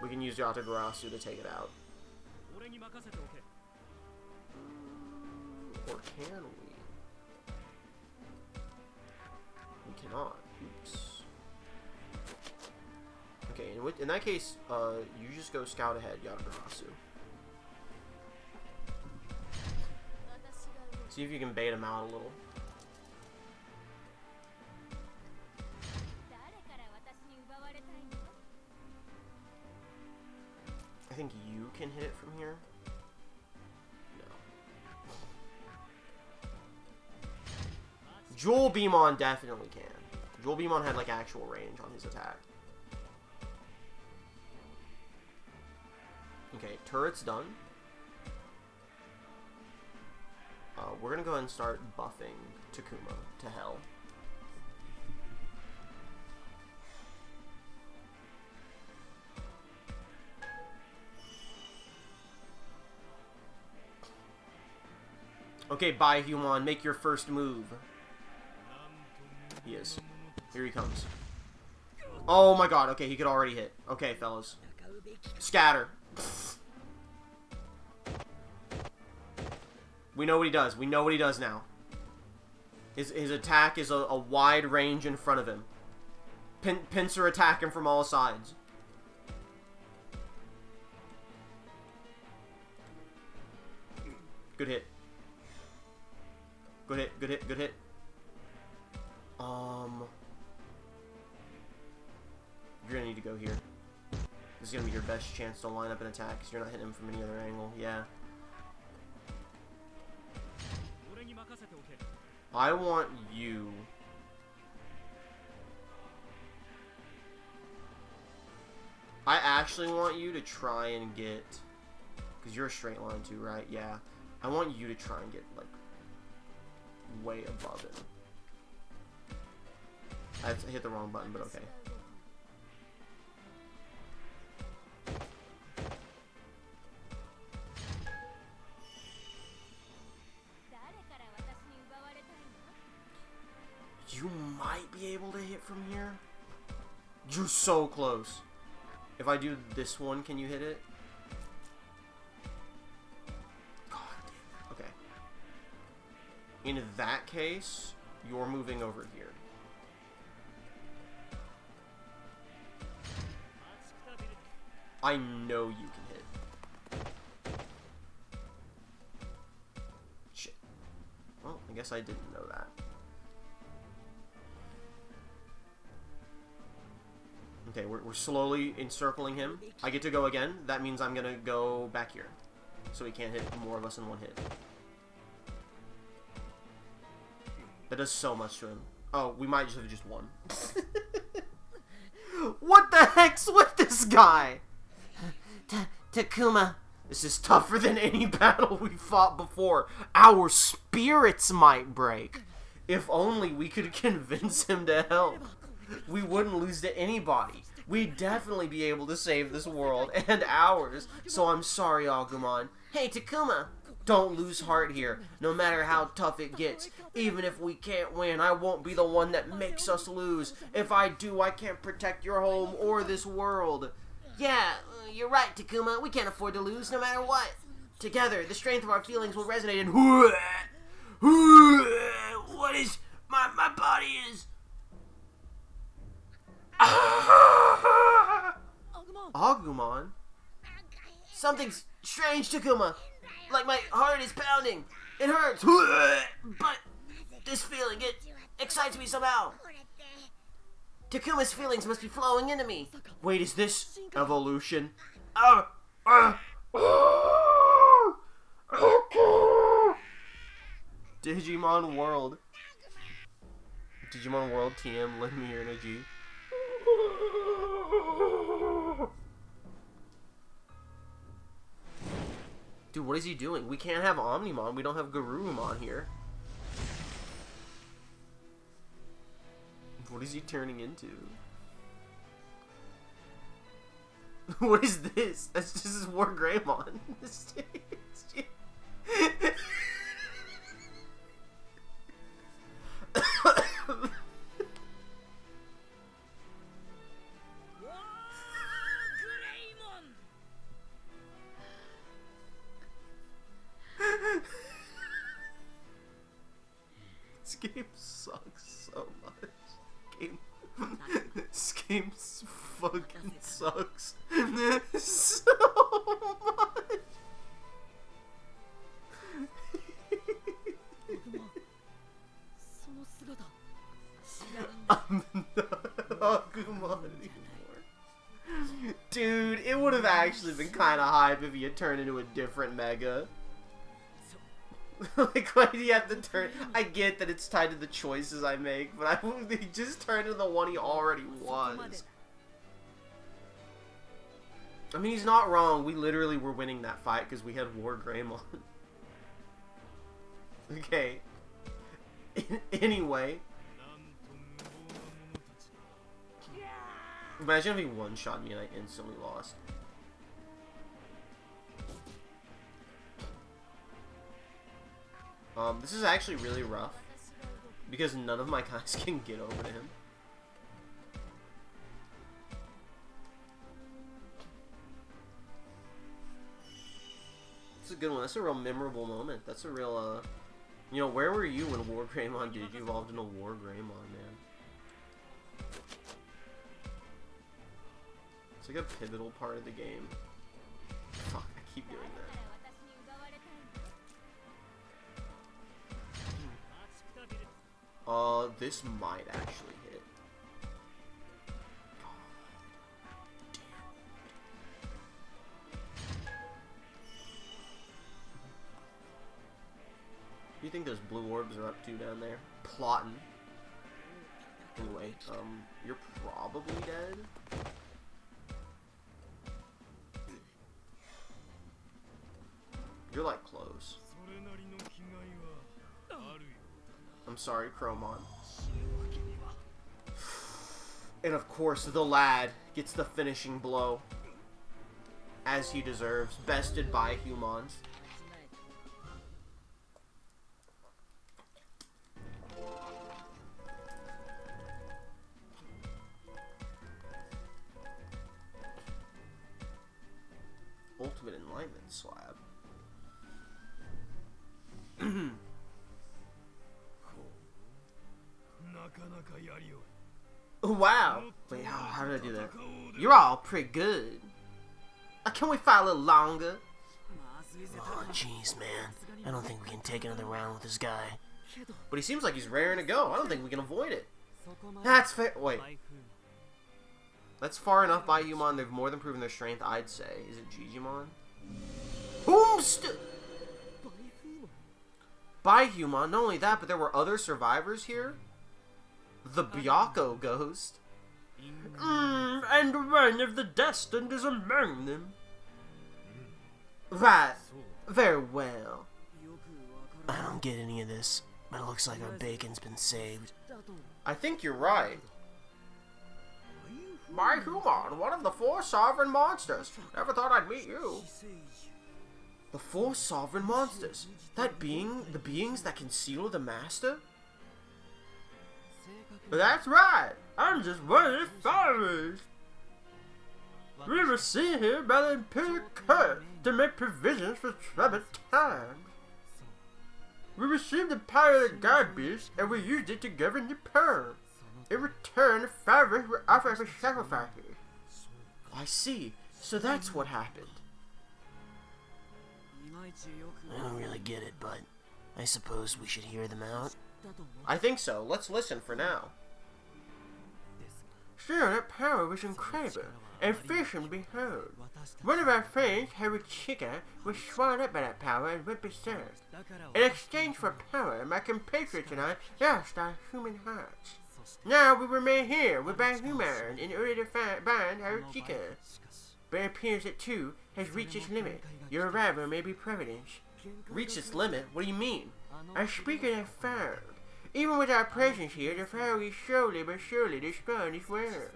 We can use Yatagarasu to take it out. Or can we? We cannot. Oops. Okay, in that case, you just go scout ahead, Yatagarasu. See if you can bait him out a little. I think you can hit it from here. No. Jewel Beamon definitely can. Jewel Beamon had like actual range on his attack. Okay, turret's done. We're gonna go ahead and start buffing Takuma to hell. Okay, bye, Human. Make your first move. He is. Here he comes. Oh my god. Okay, he could already hit. Okay, fellas. Scatter. We know what he does. We know what he does now. His attack is a wide range in front of him. Pincer attack him from all sides. Good hit. Good hit, good hit, good hit. You're gonna need to go here. This is gonna be your best chance to line up an attack, because you're not hitting him from any other angle. Yeah. I want you... I actually want you to try and get... Because you're a straight line too, right? Yeah. I want you to try and get, like, way above it. I hit the wrong button, but okay. You might be able to hit from here. You're so close. If I do this one, can you hit it? God damn it. Okay. In that case, you're moving over here. I know you can hit. Shit. Well, I guess I didn't know that. Okay, we're slowly encircling him. I get to go again. That means I'm gonna go back here. So he can't hit more of us in one hit. That does so much to him. Oh, we might just have just won. What the heck's with this guy? Takuma. This is tougher than any battle we fought before. Our spirits might break. If only we could convince him to help. We wouldn't lose to anybody. We'd definitely be able to save this world and ours. So I'm sorry, Agumon. Hey, Takuma. Don't lose heart here, no matter how tough it gets. Even if we can't win, I won't be the one that makes us lose. If I do, I can't protect your home or this world. Yeah, you're right, Takuma. We can't afford to lose no matter what. Together, the strength of our feelings will resonate in... What is... My body is... Agumon? Something's strange, Takuma. Like my heart is pounding. It hurts. But this feeling, it excites me somehow. Takuma's feelings must be flowing into me. Wait, is this evolution? Digimon World. Digimon World TM, lend me your energy. Dude, what is he doing? We can't have Omnimon. We don't have Garurumon here. What is he turning into? What is this? That's just his War Greymon. This game sucks so much. This game's fucking sucks. So much. I'm not Agumon anymore. Dude, it would have actually been kind of hype if he had turned into a different Mega. Like, why do you have to turn? I get that it's tied to the choices I make, but I would he just turned into the one he already was. I mean, he's not wrong. We literally were winning that fight because we had War Greymon. Okay. Anyway. Imagine if he one-shot me and I instantly lost. This is actually really rough because none of my guys can get over to him. It's a good one. That's a real memorable moment. That's a real, you know, where were you when War Greymon did you evolved into War Greymon, man? It's like a pivotal part of the game. Fuck, I keep doing that. This might actually hit. God damn. What do you think those blue orbs are up to down there? Plotting. Anyway, you're probably dead. You're like close. I'm sorry, Chromon. And of course, the lad gets the finishing blow. As he deserves. Bested by humans. Ultimate Enlightenment Slab. Wow. Wait, how did I do that? You're all pretty good. Can we fight a little longer? Oh, jeez, man. I don't think we can take another round with this guy. But he seems like he's raring to go. I don't think we can avoid it. That's fair. Wait. That's far enough by Human. They've more than proven their strength, I'd say. Is it Digimon? Boomst! By Human. Not only that, but there were other survivors here. The Byakko Ghost. And one of the destined is among them. Right. Very well. I don't get any of this, but it looks like our bacon's been saved. I think you're right. By Human, one of the 4 sovereign monsters. Never thought I'd meet you. The 4 sovereign monsters. That being the beings that conceal the master? That's right. I'm just one of his followers. We were sent here by the Imperial Court to make provisions for troubled times. We received the power of the God Beast, and we used it to govern the Pearl. In return, the followers were offered for sacrifices. I see. So that's what happened. I don't really get it, but I suppose we should hear them out. I think so. Let's listen for now. Sure, that power was incredible, and fearsome to behold. One of our friends, Harry Chica, was swallowed up by that power and went berserk. In exchange for power, my compatriots and I lost our human hearts. Now we remain here with Human in order to bind Harry Chica. But it appears that 2 has reached its limit. Your arrival may be providence. Reach its limit? What do you mean? I speak of the found. Even with our presence here, the fire is slowly but surely destroying this world.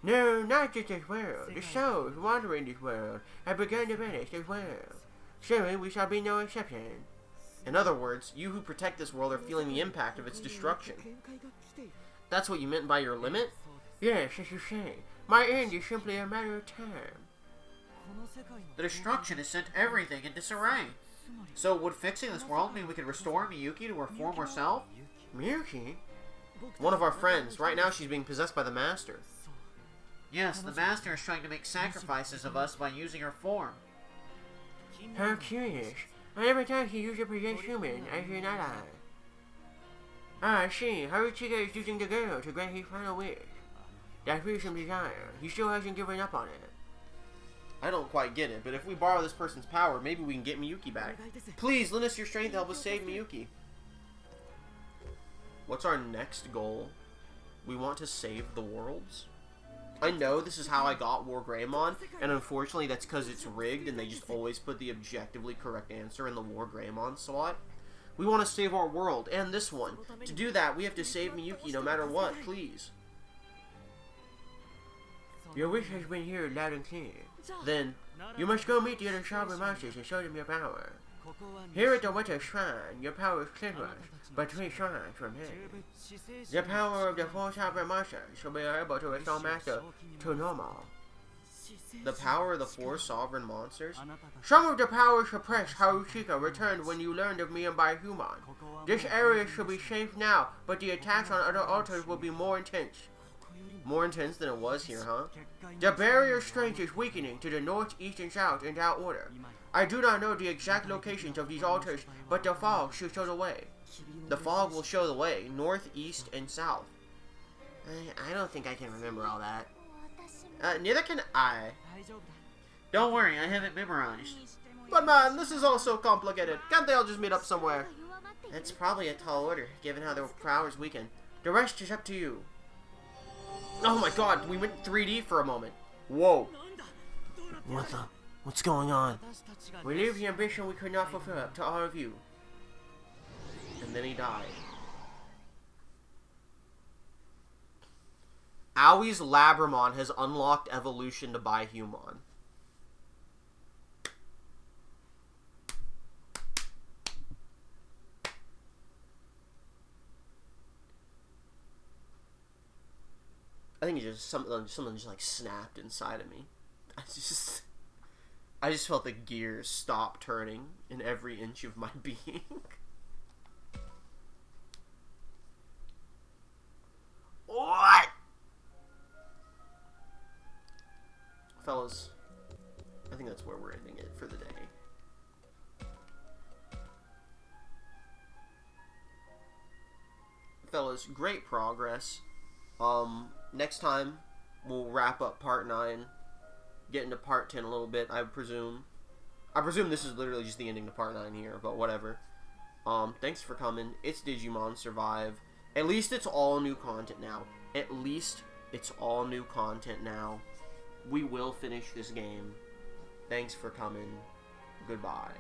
No, not just this world. The souls wandering this world have begun to vanish as well. Soon we shall be no exception. In other words, you who protect this world are feeling the impact of its destruction. That's what you meant by your limit? Yes, as you say. My end is simply a matter of time. The destruction has sent everything in disarray. So would fixing this world mean we could restore Miyuki to her former self? Miyuki? One of our friends. Right now she's being possessed by the Master. Yes, the Master is trying to make sacrifices of us by using her form. How curious. I never thought he used a possessed human as an ally. Ah, I see. Haruchika is using the girl to grant his final wish. That fearsome desire. He still hasn't given up on it. I don't quite get it, but if we borrow this person's power, maybe we can get Miyuki back. Please, lend us your strength to help us save Miyuki. What's our next goal? We want to save the worlds? I know this is how I got War Greymon, and unfortunately that's because it's rigged and they just always put the objectively correct answer in the War Greymon slot. We want to save our world, and this one. To do that, we have to save Miyuki no matter what, please. Your wish has been heard loud and clear. Then, You must go meet the other sovereign masters and show them your power. Here at the Winter Shrine, your power is cleansed, but 3 shrines from here. The power of the 4 sovereign masters will be able to restore Master to normal. the power of the 4 sovereign monsters? Some of the power suppressed Haruchika returned when you learned of me and by human. This area should be safe now, but the attacks on other altars will be more intense. More intense than it was here, huh? The barrier strength is weakening to the north, east, and south in that order. I do not know the exact locations of these altars, but the fog should show the way. The fog will show the way, north, east, and south. I don't think I can remember all that. Neither can I. Don't worry, I have it memorized. But man, this is all so complicated. Can't they all just meet up somewhere? That's probably a tall order, given how their power is weakened. The rest is up to you. Oh my god, we went 3D for a moment. Whoa. What's going on? We leave the ambition we could not fulfill up to all of you. And then he died. Aoi's Labramon has unlocked evolution to Bihumon. I think it's just something just like snapped inside of me. I just felt the gears stop turning in every inch of my being. What? Fellas, I think that's where we're ending it for the day. Fellas, great progress. Next time, we'll wrap up part 9, get into part 10 a little bit, I presume. I presume this is literally just the ending to part 9 here, but whatever. Thanks for coming. It's Digimon Survive. At least it's all new content now. At least it's all new content now. We will finish this game. Thanks for coming. Goodbye.